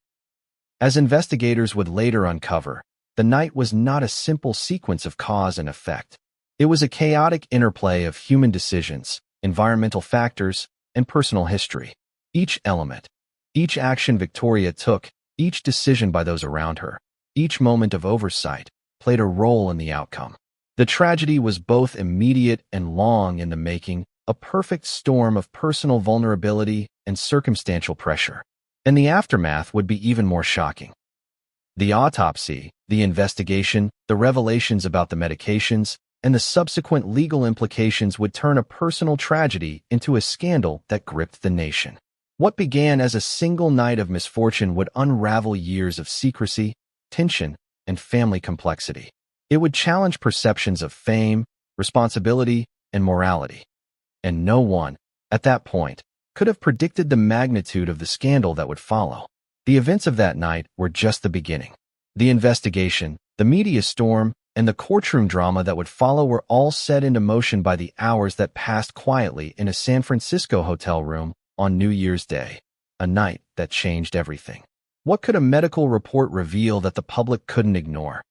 Speaker 1: As investigators would later uncover, the night was not a simple sequence of cause and effect. It was a chaotic interplay of human decisions, environmental factors, and personal history. Each element, each action Victoria took, each decision by those around her, each moment of oversight, played a role in the outcome. The tragedy was both immediate and long in the making, a perfect storm of personal vulnerability and circumstantial pressure. And the aftermath would be even more shocking. The autopsy, the investigation, the revelations about the medications, and the subsequent legal implications would turn a personal tragedy into a scandal that gripped the nation. What began as a single night of misfortune would unravel years of secrecy, tension, and family complexity. It would challenge perceptions of fame, responsibility, and morality. And no one, at that point, could have predicted the magnitude of the scandal that would follow. The events of that night were just the beginning. The investigation, the media storm, and the courtroom drama that would follow were all set into motion by the hours that passed quietly in a San Francisco hotel room on New Year's Day, a night that changed everything. What could a medical report reveal that the public couldn't ignore?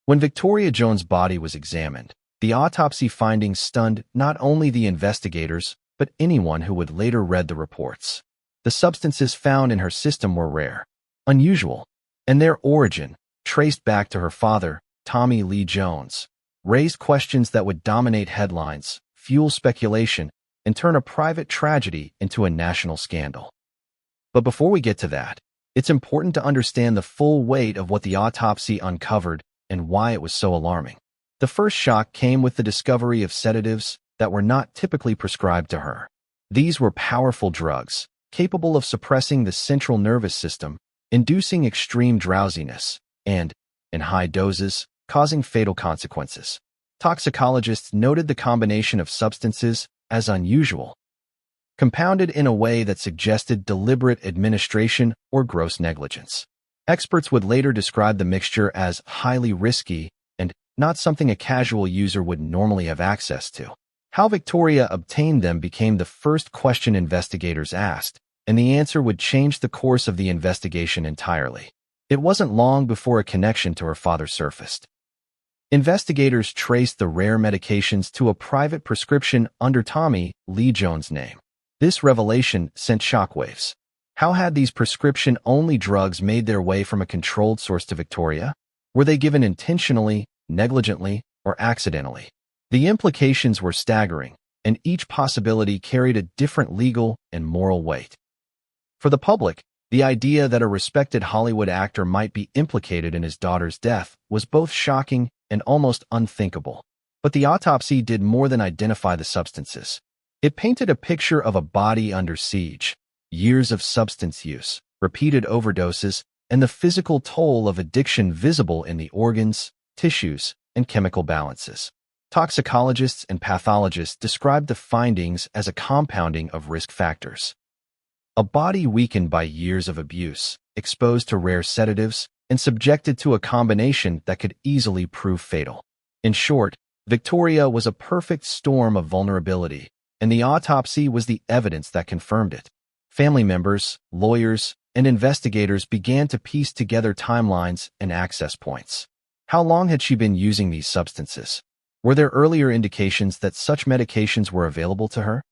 Speaker 1: When Victoria Jones' body was examined, the autopsy findings stunned not only the investigators, but anyone who would later read the reports. The substances found in her system were rare, unusual, and their origin, traced back to her father, Tommy Lee Jones, raised questions that would dominate headlines, fuel speculation, and turn a private tragedy into a national scandal. But before we get to that, it's important to understand the full weight of what the autopsy uncovered and why it was so alarming. The first shock came with the discovery of sedatives that were not typically prescribed to her. These were powerful drugs, capable of suppressing the central nervous system, inducing extreme drowsiness, and, in high doses, causing fatal consequences. Toxicologists noted the combination of substances as unusual, compounded in a way that suggested deliberate administration or gross negligence. Experts would later describe the mixture as highly risky and not something a casual user would normally have access to. How Victoria obtained them became the first question investigators asked, and the answer would change the course of the investigation entirely. It wasn't long before a connection to her father surfaced. Investigators traced the rare medications to a private prescription under Tommy Lee Jones' name. This revelation sent shockwaves. How had these prescription-only drugs made their way from a controlled source to Victoria? Were they given intentionally, negligently, or accidentally? The implications were staggering, and each possibility carried a different legal and moral weight. For the public, the idea that a respected Hollywood actor might be implicated in his daughter's death was both shocking and almost unthinkable. But the autopsy did more than identify the substances. It painted a picture of a body under siege, years of substance use, repeated overdoses, and the physical toll of addiction visible in the organs, tissues, and chemical balances. Toxicologists and pathologists described the findings as a compounding of risk factors. A body weakened by years of abuse, exposed to rare sedatives, and subjected to a combination that could easily prove fatal. In short, Victoria was a perfect storm of vulnerability, and the autopsy was the evidence that confirmed it. Family members, lawyers, and investigators began to piece together timelines and access points. How long had she been using these substances? Were there earlier indications that such medications were available to her?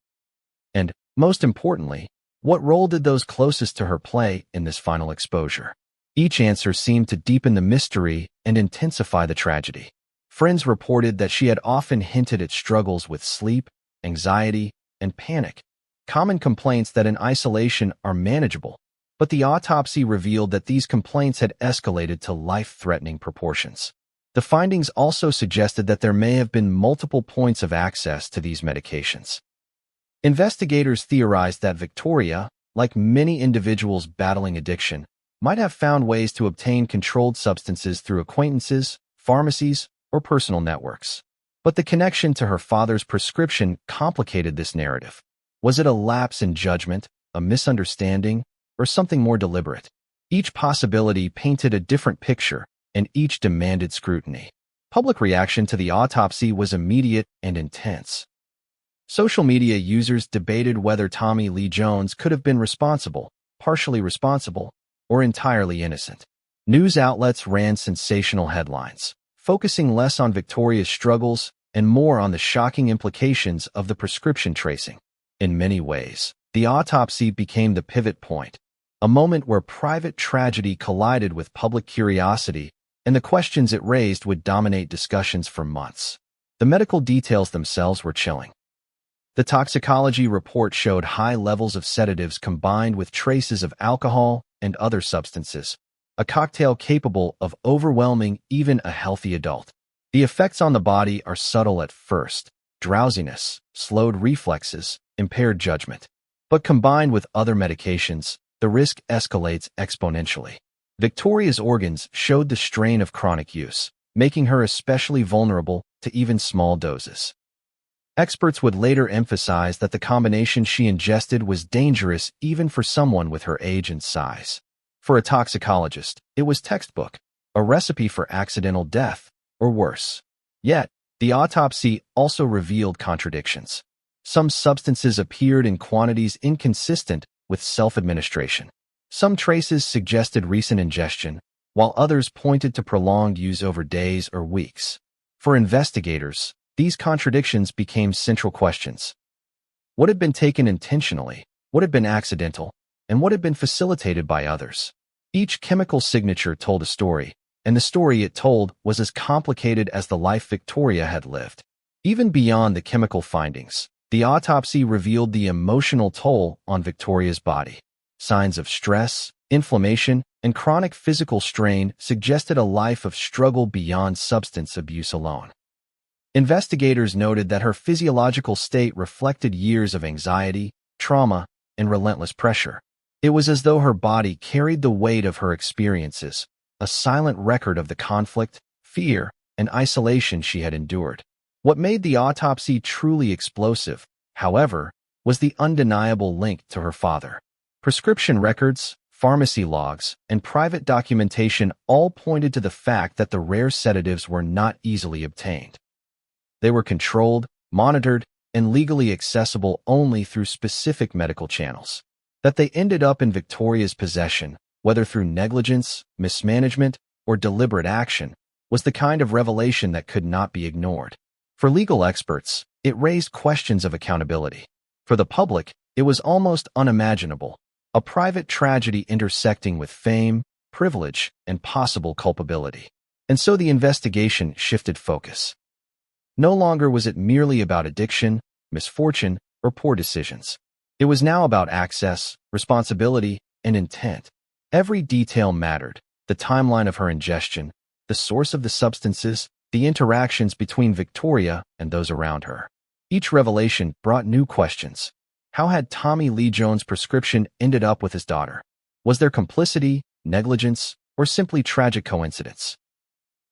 Speaker 1: And, most importantly, what role did those closest to her play in this final exposure? Each answer seemed to deepen the mystery and intensify the tragedy. Friends reported that she had often hinted at struggles with sleep, anxiety, and panic, common complaints that in isolation are manageable, but the autopsy revealed that these complaints had escalated to life-threatening proportions. The findings also suggested that there may have been multiple points of access to these medications. Investigators theorized that Victoria, like many individuals battling addiction, might have found ways to obtain controlled substances through acquaintances, pharmacies, or personal networks. But the connection to her father's prescription complicated this narrative. Was it a lapse in judgment, a misunderstanding, or something more deliberate? Each possibility painted a different picture, and each demanded scrutiny. Public reaction to the autopsy was immediate and intense. Social media users debated whether Tommy Lee Jones could have been responsible, partially responsible, or entirely innocent. News outlets ran sensational headlines, focusing less on Victoria's struggles and more on the shocking implications of the prescription tracing. In many ways, the autopsy became the pivot point, a moment where private tragedy collided with public curiosity, and the questions it raised would dominate discussions for months. The medical details themselves were chilling. The toxicology report showed high levels of sedatives combined with traces of alcohol and other substances, a cocktail capable of overwhelming even a healthy adult. The effects on the body are subtle at first: drowsiness, slowed reflexes, impaired judgment. But combined with other medications, the risk escalates exponentially. Victoria's organs showed the strain of chronic use, making her especially vulnerable to even small doses. Experts would later emphasize that the combination she ingested was dangerous even for someone with her age and size. For a toxicologist, it was textbook, a recipe for accidental death, or worse. Yet, the autopsy also revealed contradictions. Some substances appeared in quantities inconsistent with self-administration. Some traces suggested recent ingestion, while others pointed to prolonged use over days or weeks. For investigators, these contradictions became central questions. What had been taken intentionally, what had been accidental, and what had been facilitated by others? Each chemical signature told a story, and the story it told was as complicated as the life Victoria had lived. Even beyond the chemical findings, the autopsy revealed the emotional toll on Victoria's body. Signs of stress, inflammation, and chronic physical strain suggested a life of struggle beyond substance abuse alone. Investigators noted that her physiological state reflected years of anxiety, trauma, and relentless pressure. It was as though her body carried the weight of her experiences, a silent record of the conflict, fear, and isolation she had endured. What made the autopsy truly explosive, however, was the undeniable link to her father. Prescription records, pharmacy logs, and private documentation all pointed to the fact that the rare sedatives were not easily obtained. They were controlled, monitored, and legally accessible only through specific medical channels. That they ended up in Victoria's possession, whether through negligence, mismanagement, or deliberate action, was the kind of revelation that could not be ignored. For legal experts, it raised questions of accountability. For the public, it was almost unimaginable, a private tragedy intersecting with fame, privilege, and possible culpability. And so the investigation shifted focus. No longer was it merely about addiction, misfortune, or poor decisions. It was now about access, responsibility, and intent. Every detail mattered: the timeline of her ingestion, the source of the substances, the interactions between Victoria and those around her. Each revelation brought new questions. How had Tommy Lee Jones' prescription ended up with his daughter? Was there complicity, negligence, or simply tragic coincidence?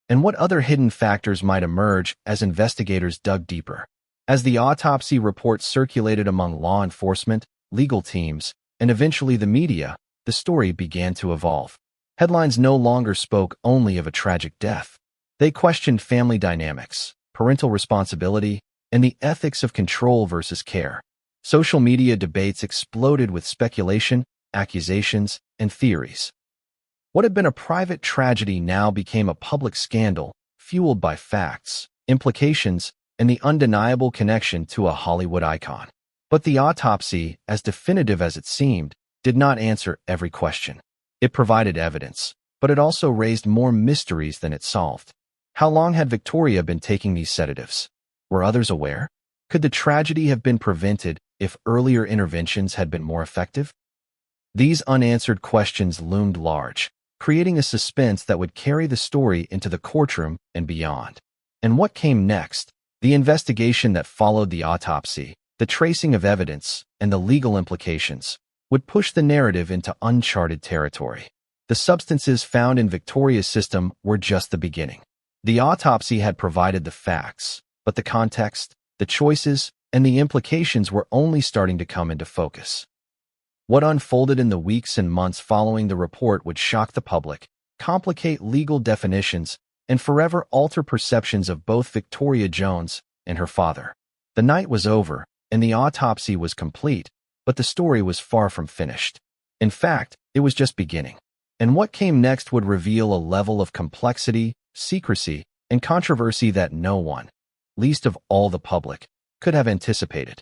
Speaker 1: And what other hidden factors might emerge as investigators dug deeper? As the autopsy report circulated among law enforcement, legal teams, and eventually the media, the story began to evolve. Headlines no longer spoke only of a tragic death. They questioned family dynamics, parental responsibility, and the ethics of control versus care. Social media debates exploded with speculation, accusations, and theories. What had been a private tragedy now became a public scandal, fueled by facts, implications, and the undeniable connection to a Hollywood icon. But the autopsy, as definitive as it seemed, did not answer every question. It provided evidence, but it also raised more mysteries than it solved. How long had Victoria been taking these sedatives? Were others aware? Could the tragedy have been prevented if earlier interventions had been more effective? These unanswered questions loomed large, creating a suspense that would carry the story into the courtroom and beyond. And what came next? The investigation that followed the autopsy, the tracing of evidence, and the legal implications, would push the narrative into uncharted territory. The substances found in Victoria's system were just the beginning. The autopsy had provided the facts, but the context, the choices, and the implications were only starting to come into focus. What unfolded in the weeks and months following the report would shock the public, complicate legal definitions, and forever alter perceptions of both Victoria Jones and her father. The night was over, and the autopsy was complete, but the story was far from finished. In fact, it was just beginning. And what came next would reveal a level of complexity, secrecy, and controversy that no one, least of all the public, could have anticipated.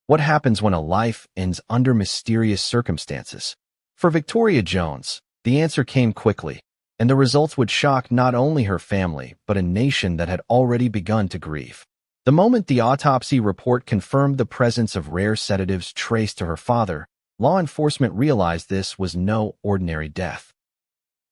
Speaker 1: What happens when a life ends under mysterious circumstances? For Victoria Jones, the answer came quickly, and the results would shock not only her family but a nation that had already begun to grieve. The moment the autopsy report confirmed the presence of rare sedatives traced to her father, law enforcement realized this was no ordinary death.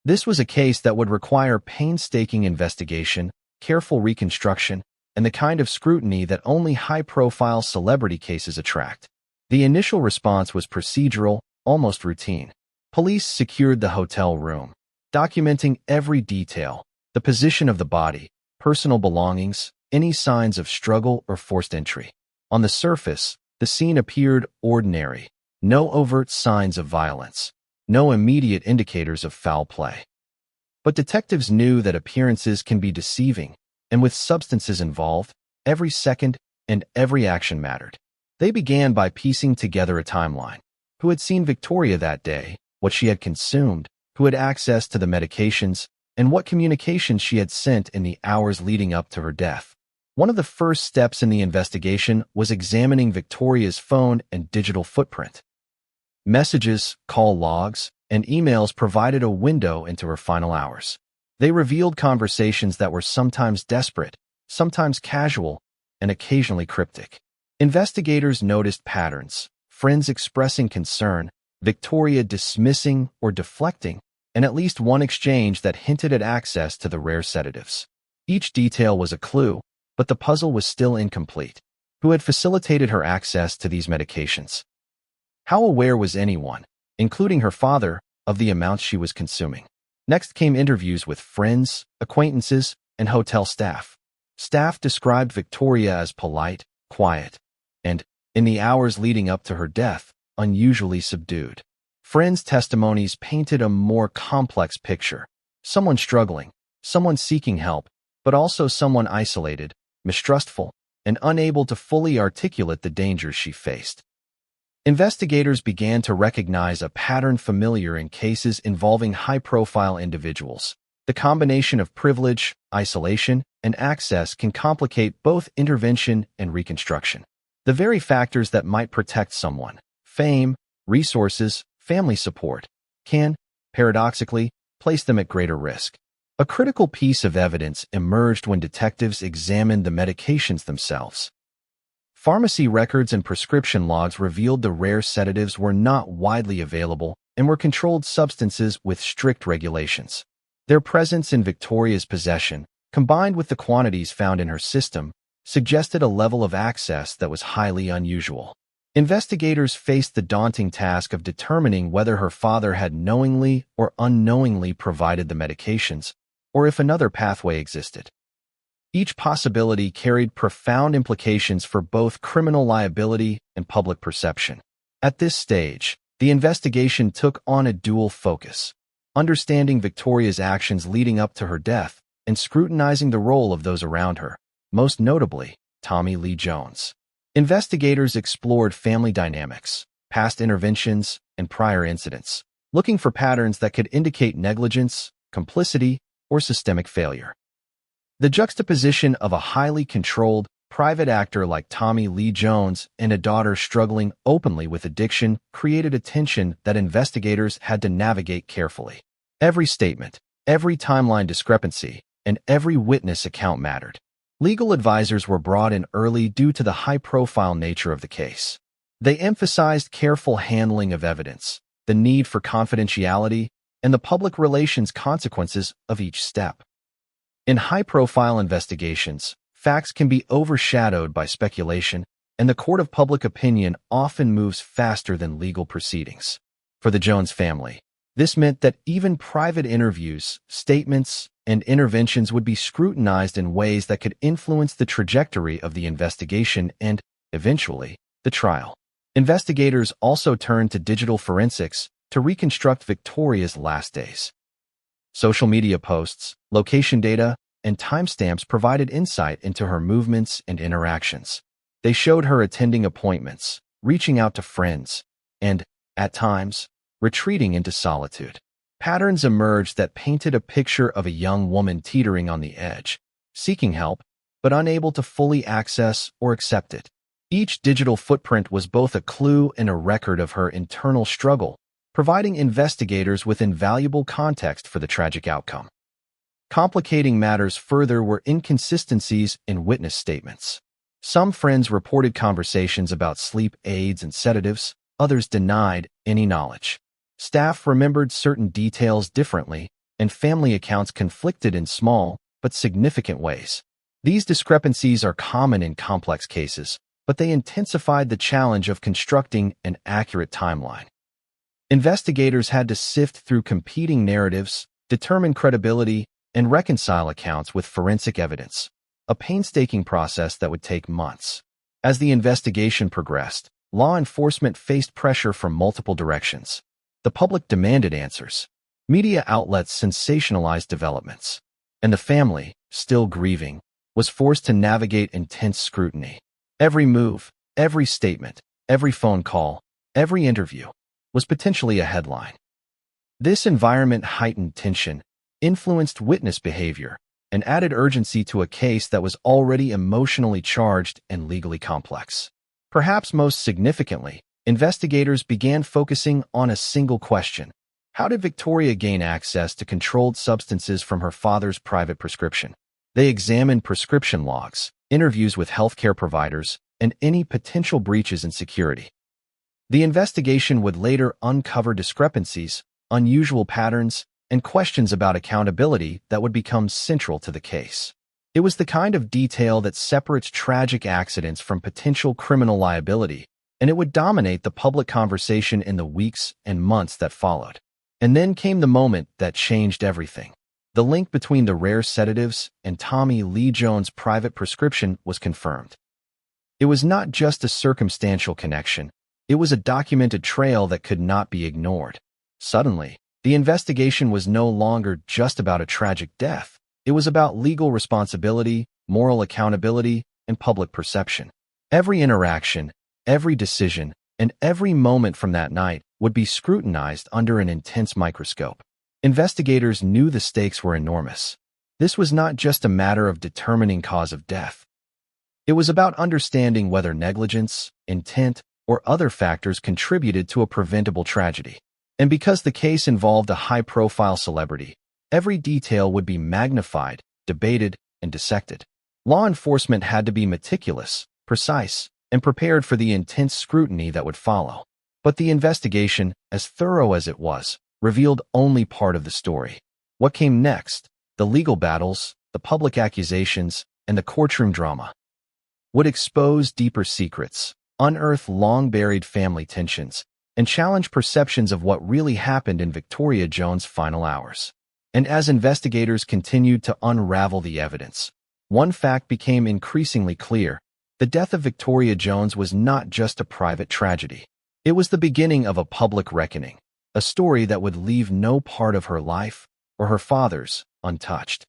Speaker 1: This was a case that would require painstaking investigation, careful reconstruction, and the kind of scrutiny that only high-profile celebrity cases attract. The initial response was procedural, almost routine. Police secured the hotel room, documenting every detail, the position of the body, personal belongings, any signs of struggle or forced entry. On the surface, the scene appeared ordinary. No overt signs of violence, no immediate indicators of foul play. But detectives knew that appearances can be deceiving, and with substances involved, every second and every action mattered. They began by piecing together a timeline. Who had seen Victoria that day, what she had consumed, who had access to the medications, and what communications she had sent in the hours leading up to her death. One of the first steps in the investigation was examining Victoria's phone and digital footprint. Messages, call logs, and emails provided a window into her final hours. They revealed conversations that were sometimes desperate, sometimes casual, and occasionally cryptic. Investigators noticed patterns, friends expressing concern, Victoria dismissing or deflecting, and at least one exchange that hinted at access to the rare sedatives. Each detail was a clue, but the puzzle was still incomplete. Who had facilitated her access to these medications? How aware was anyone, including her father, of the amounts she was consuming? Next came interviews with friends, acquaintances, and hotel staff. Staff described Victoria as polite, quiet, and, in the hours leading up to her death, unusually subdued. Friends' testimonies painted a more complex picture. Someone struggling, someone seeking help, but also someone isolated, mistrustful, and unable to fully articulate the dangers she faced. Investigators began to recognize a pattern familiar in cases involving high-profile individuals. The combination of privilege, isolation, and access can complicate both intervention and reconstruction. The very factors that might protect someone, fame, resources, family support, can, paradoxically, place them at greater risk. A critical piece of evidence emerged when detectives examined the medications themselves. Pharmacy records and prescription logs revealed the rare sedatives were not widely available and were controlled substances with strict regulations. Their presence in Victoria's possession, combined with the quantities found in her system, suggested a level of access that was highly unusual. Investigators faced the daunting task of determining whether her father had knowingly or unknowingly provided the medications, or if another pathway existed. Each possibility carried profound implications for both criminal liability and public perception. At this stage, the investigation took on a dual focus: understanding Victoria's actions leading up to her death and scrutinizing the role of those around her, most notably Tommy Lee Jones. Investigators explored family dynamics, past interventions, and prior incidents, looking for patterns that could indicate negligence, complicity, or systemic failure. The juxtaposition of a highly controlled, private actor like Tommy Lee Jones and a daughter struggling openly with addiction created a tension that investigators had to navigate carefully. Every statement, every timeline discrepancy, and every witness account mattered. Legal advisors were brought in early due to the high-profile nature of the case. They emphasized careful handling of evidence, the need for confidentiality, and the public relations consequences of each step. In high-profile investigations, facts can be overshadowed by speculation, and the court of public opinion often moves faster than legal proceedings. For the Jones family, This meant that even private interviews, statements, and interventions would be scrutinized in ways that could influence the trajectory of the investigation and, eventually, the trial. Investigators also turned to digital forensics to reconstruct Victoria's last days. Social media posts, location data, and timestamps provided insight into her movements and interactions. They showed her attending appointments, reaching out to friends, and, at times, retreating into solitude. Patterns emerged that painted a picture of a young woman teetering on the edge, seeking help, but unable to fully access or accept it. Each digital footprint was both a clue and a record of her internal struggle, providing investigators with invaluable context for the tragic outcome. Complicating matters further were inconsistencies in witness statements. Some friends reported conversations about sleep aids and sedatives, others denied any knowledge. Staff remembered certain details differently, and family accounts conflicted in small but significant ways. These discrepancies are common in complex cases, but they intensified the challenge of constructing an accurate timeline. Investigators had to sift through competing narratives, determine credibility, and reconcile accounts with forensic evidence, a painstaking process that would take months. As the investigation progressed, law enforcement faced pressure from multiple directions. The public demanded answers. Media outlets sensationalized developments. And the family, still grieving, was forced to navigate intense scrutiny. Every move, every statement, every phone call, every interview was potentially a headline. This environment heightened tension, influenced witness behavior, and added urgency to a case that was already emotionally charged and legally complex. Perhaps most significantly, investigators began focusing on a single question. How did Victoria gain access to controlled substances from her father's private prescription? They examined prescription logs, interviews with healthcare providers, and any potential breaches in security. The investigation would later uncover discrepancies, unusual patterns, and questions about accountability that would become central to the case. It was the kind of detail that separates tragic accidents from potential criminal liability, and it would dominate the public conversation in the weeks and months that followed. And then came the moment that changed everything. The link between the rare sedatives and Tommy Lee Jones' private prescription was confirmed. It was not just a circumstantial connection, it was a documented trail that could not be ignored. Suddenly, the investigation was no longer just about a tragic death. It was about legal responsibility, moral accountability, and public perception. Every interaction, every decision, and every moment from that night would be scrutinized under an intense microscope. Investigators knew the stakes were enormous. This was not just a matter of determining cause of death. It was about understanding whether negligence, intent, or other factors contributed to a preventable tragedy. And because the case involved a high-profile celebrity, every detail would be magnified, debated, and dissected. Law enforcement had to be meticulous, precise, and prepared for the intense scrutiny that would follow. But the investigation, as thorough as it was, revealed only part of the story. What came next, the legal battles, the public accusations, and the courtroom drama, would expose deeper secrets, unearth long-buried family tensions, and challenge perceptions of what really happened in Victoria Jones' final hours. And as investigators continued to unravel the evidence, one fact became increasingly clear. The death of Victoria Jones was not just a private tragedy. It was the beginning of a public reckoning, a story that would leave no part of her life, or her father's, untouched.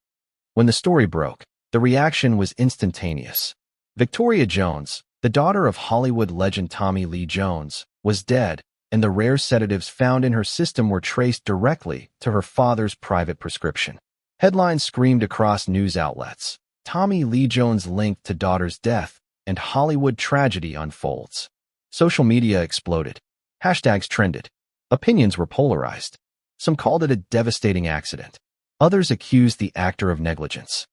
Speaker 1: When the story broke, the reaction was instantaneous. Victoria Jones, the daughter of Hollywood legend Tommy Lee Jones, was dead, and the rare sedatives found in her system were traced directly to her father's private prescription. Headlines screamed across news outlets. Tommy Lee Jones linked to daughter's death, and Hollywood tragedy unfolds. Social media exploded. Hashtags trended. Opinions were polarized. Some called it a devastating accident. Others accused the actor of negligence.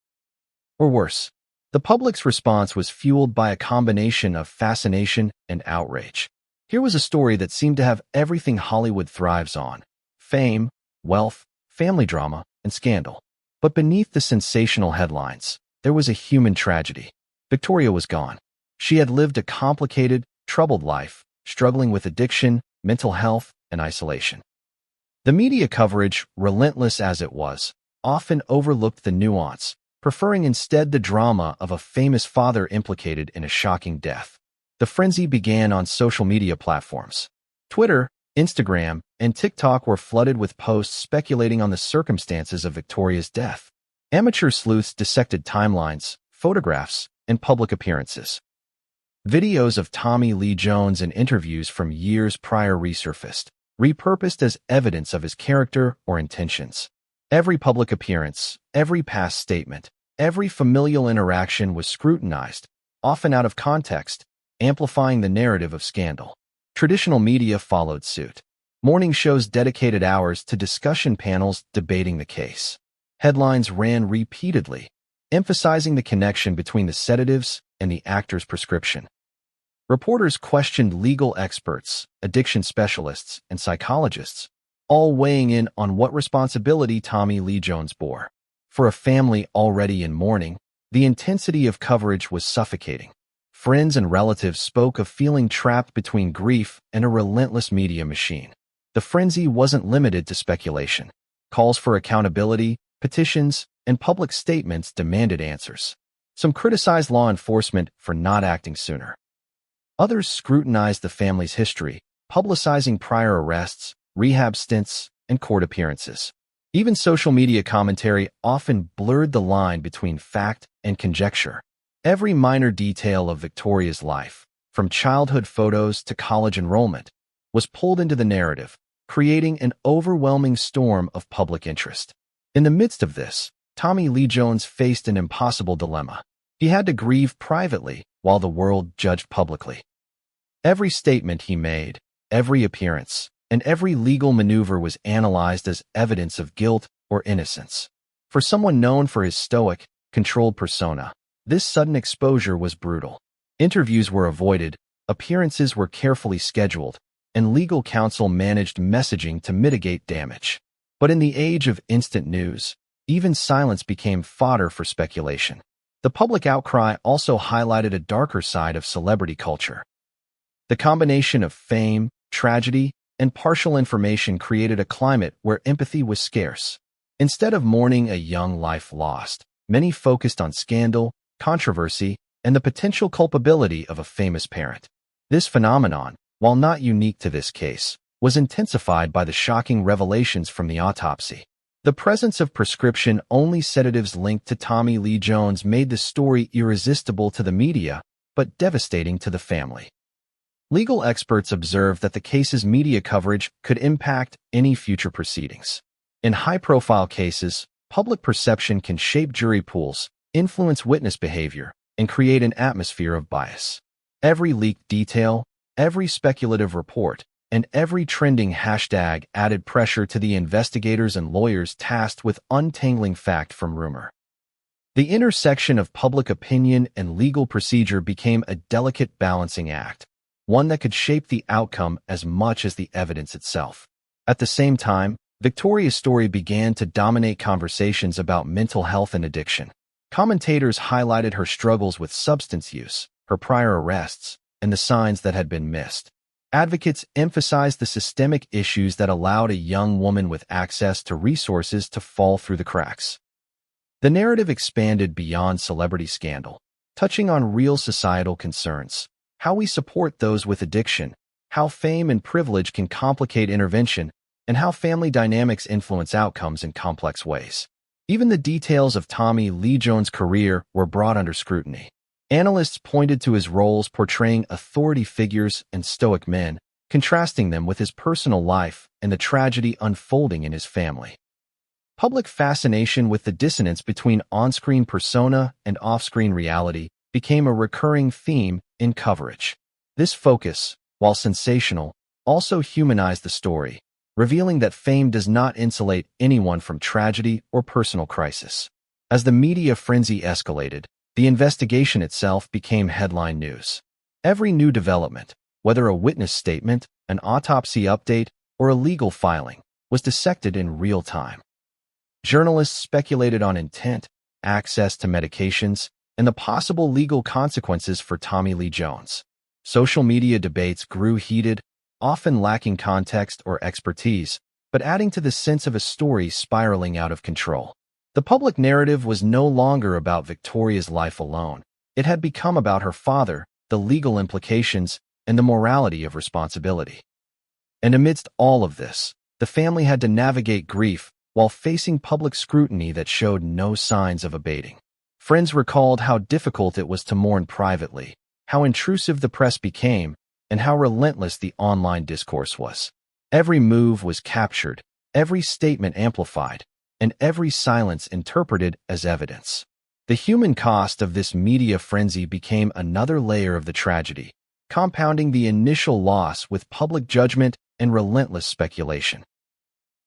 Speaker 1: Or worse, the public's response was fueled by a combination of fascination and outrage. Here was a story that seemed to have everything Hollywood thrives on: fame, wealth, family drama, and scandal. But beneath the sensational headlines, there was a human tragedy. Victoria was gone. She had lived a complicated, troubled life, struggling with addiction, mental health, and isolation. The media coverage, relentless as it was, often overlooked the nuance, preferring instead the drama of a famous father implicated in a shocking death. The frenzy began on social media platforms. Twitter, Instagram, and TikTok were flooded with posts speculating on the circumstances of Victoria's death. Amateur sleuths dissected timelines, photographs, and public appearances. Videos of Tommy Lee Jones and interviews from years prior resurfaced, repurposed as evidence of his character or intentions. Every public appearance, every past statement, every familial interaction was scrutinized, often out of context, amplifying the narrative of scandal. Traditional media followed suit. Morning shows dedicated hours to discussion panels debating the case. Headlines ran repeatedly, emphasizing the connection between the sedatives and the actor's prescription. Reporters questioned legal experts, addiction specialists, and psychologists, all weighing in on what responsibility Tommy Lee Jones bore. For a family already in mourning, the intensity of coverage was suffocating. Friends and relatives spoke of feeling trapped between grief and a relentless media machine. The frenzy wasn't limited to speculation. Calls for accountability, petitions, and public statements demanded answers. Some criticized law enforcement for not acting sooner. Others scrutinized the family's history, publicizing prior arrests, rehab stints, and court appearances. Even social media commentary often blurred the line between fact and conjecture. Every minor detail of Victoria's life, from childhood photos to college enrollment, was pulled into the narrative, creating an overwhelming storm of public interest. In the midst of this, Tommy Lee Jones faced an impossible dilemma. He had to grieve privately while the world judged publicly. Every statement he made, every appearance, and every legal maneuver was analyzed as evidence of guilt or innocence. For someone known for his stoic, controlled persona, this sudden exposure was brutal. Interviews were avoided, appearances were carefully scheduled, and legal counsel managed messaging to mitigate damage. But in the age of instant news, even silence became fodder for speculation. The public outcry also highlighted a darker side of celebrity culture. The combination of fame, tragedy, and partial information created a climate where empathy was scarce. Instead of mourning a young life lost, many focused on scandal, controversy, and the potential culpability of a famous parent. This phenomenon, while not unique to this case, was intensified by the shocking revelations from the autopsy. The presence of prescription-only sedatives linked to Tommy Lee Jones made the story irresistible to the media, but devastating to the family. Legal experts observed that the case's media coverage could impact any future proceedings. In high-profile cases, public perception can shape jury pools, influence witness behavior, and create an atmosphere of bias. Every leaked detail, every speculative report, and every trending hashtag added pressure to the investigators and lawyers tasked with untangling fact from rumor. The intersection of public opinion and legal procedure became a delicate balancing act, one that could shape the outcome as much as the evidence itself. At the same time, Victoria's story began to dominate conversations about mental health and addiction. Commentators highlighted her struggles with substance use, her prior arrests, and the signs that had been missed. Advocates emphasized the systemic issues that allowed a young woman with access to resources to fall through the cracks. The narrative expanded beyond celebrity scandal, touching on real societal concerns, how we support those with addiction, how fame and privilege can complicate intervention, and how family dynamics influence outcomes in complex ways. Even the details of Tommy Lee Jones' career were brought under scrutiny. Analysts pointed to his roles portraying authority figures and stoic men, contrasting them with his personal life and the tragedy unfolding in his family. Public fascination with the dissonance between on-screen persona and off-screen reality became a recurring theme in coverage. This focus, while sensational, also humanized the story, revealing that fame does not insulate anyone from tragedy or personal crisis. As the media frenzy escalated, the investigation itself became headline news. Every new development, whether a witness statement, an autopsy update, or a legal filing, was dissected in real time. Journalists speculated on intent, access to medications, and the possible legal consequences for Tommy Lee Jones. Social media debates grew heated, often lacking context or expertise, but adding to the sense of a story spiraling out of control. The public narrative was no longer about Victoria's life alone. It had become about her father, the legal implications, and the morality of responsibility. And amidst all of this, the family had to navigate grief while facing public scrutiny that showed no signs of abating. Friends recalled how difficult it was to mourn privately, how intrusive the press became, and how relentless the online discourse was. Every move was captured, every statement amplified, and every silence interpreted as evidence. The human cost of this media frenzy became another layer of the tragedy, compounding the initial loss with public judgment and relentless speculation.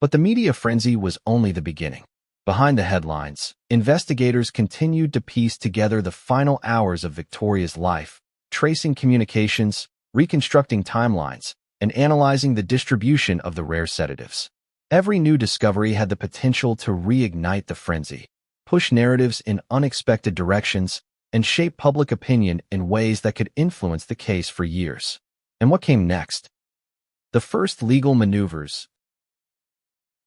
Speaker 1: But the media frenzy was only the beginning. Behind the headlines, investigators continued to piece together the final hours of Victoria's life, tracing communications, reconstructing timelines, and analyzing the distribution of the rare sedatives. Every new discovery had the potential to reignite the frenzy, push narratives in unexpected directions, and shape public opinion in ways that could influence the case for years. And what came next? The first legal maneuvers,